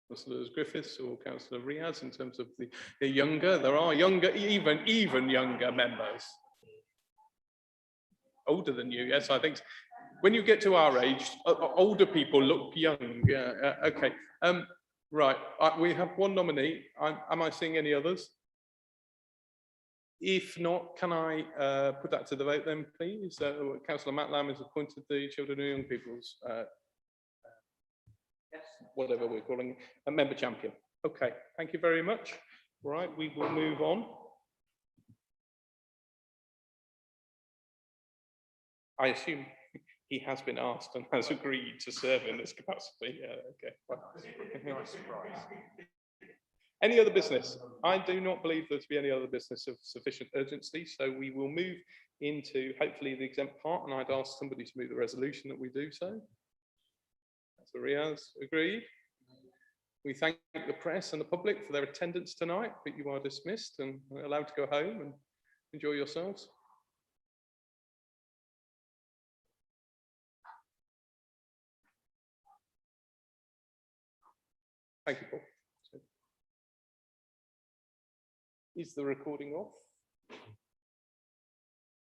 Councillors Griffiths or Councillor Riaz, in terms of the younger, there are younger, even younger members. Older than you, yes, I think. When you get to our age, older people look young. Yeah, okay. Right, we have one nominee. Am I seeing any others? If not, can I put that to the vote then, please? Councillor Matt Lamb is appointed the Children and Young People's whatever we're calling it, a member champion. Okay, thank you very much. Right, we will move on. I assume he has been asked and has agreed to serve in this capacity. Yeah, okay. Well, surprise. Any other business? I do not believe there to be any other business of sufficient urgency, so we will move into hopefully the exempt part, and I'd ask somebody to move the resolution that we do so. So Riaz, agreed. We thank the press and the public for their attendance tonight, but you are dismissed and allowed to go home and enjoy yourselves. Thank you, Paul. Is the recording off?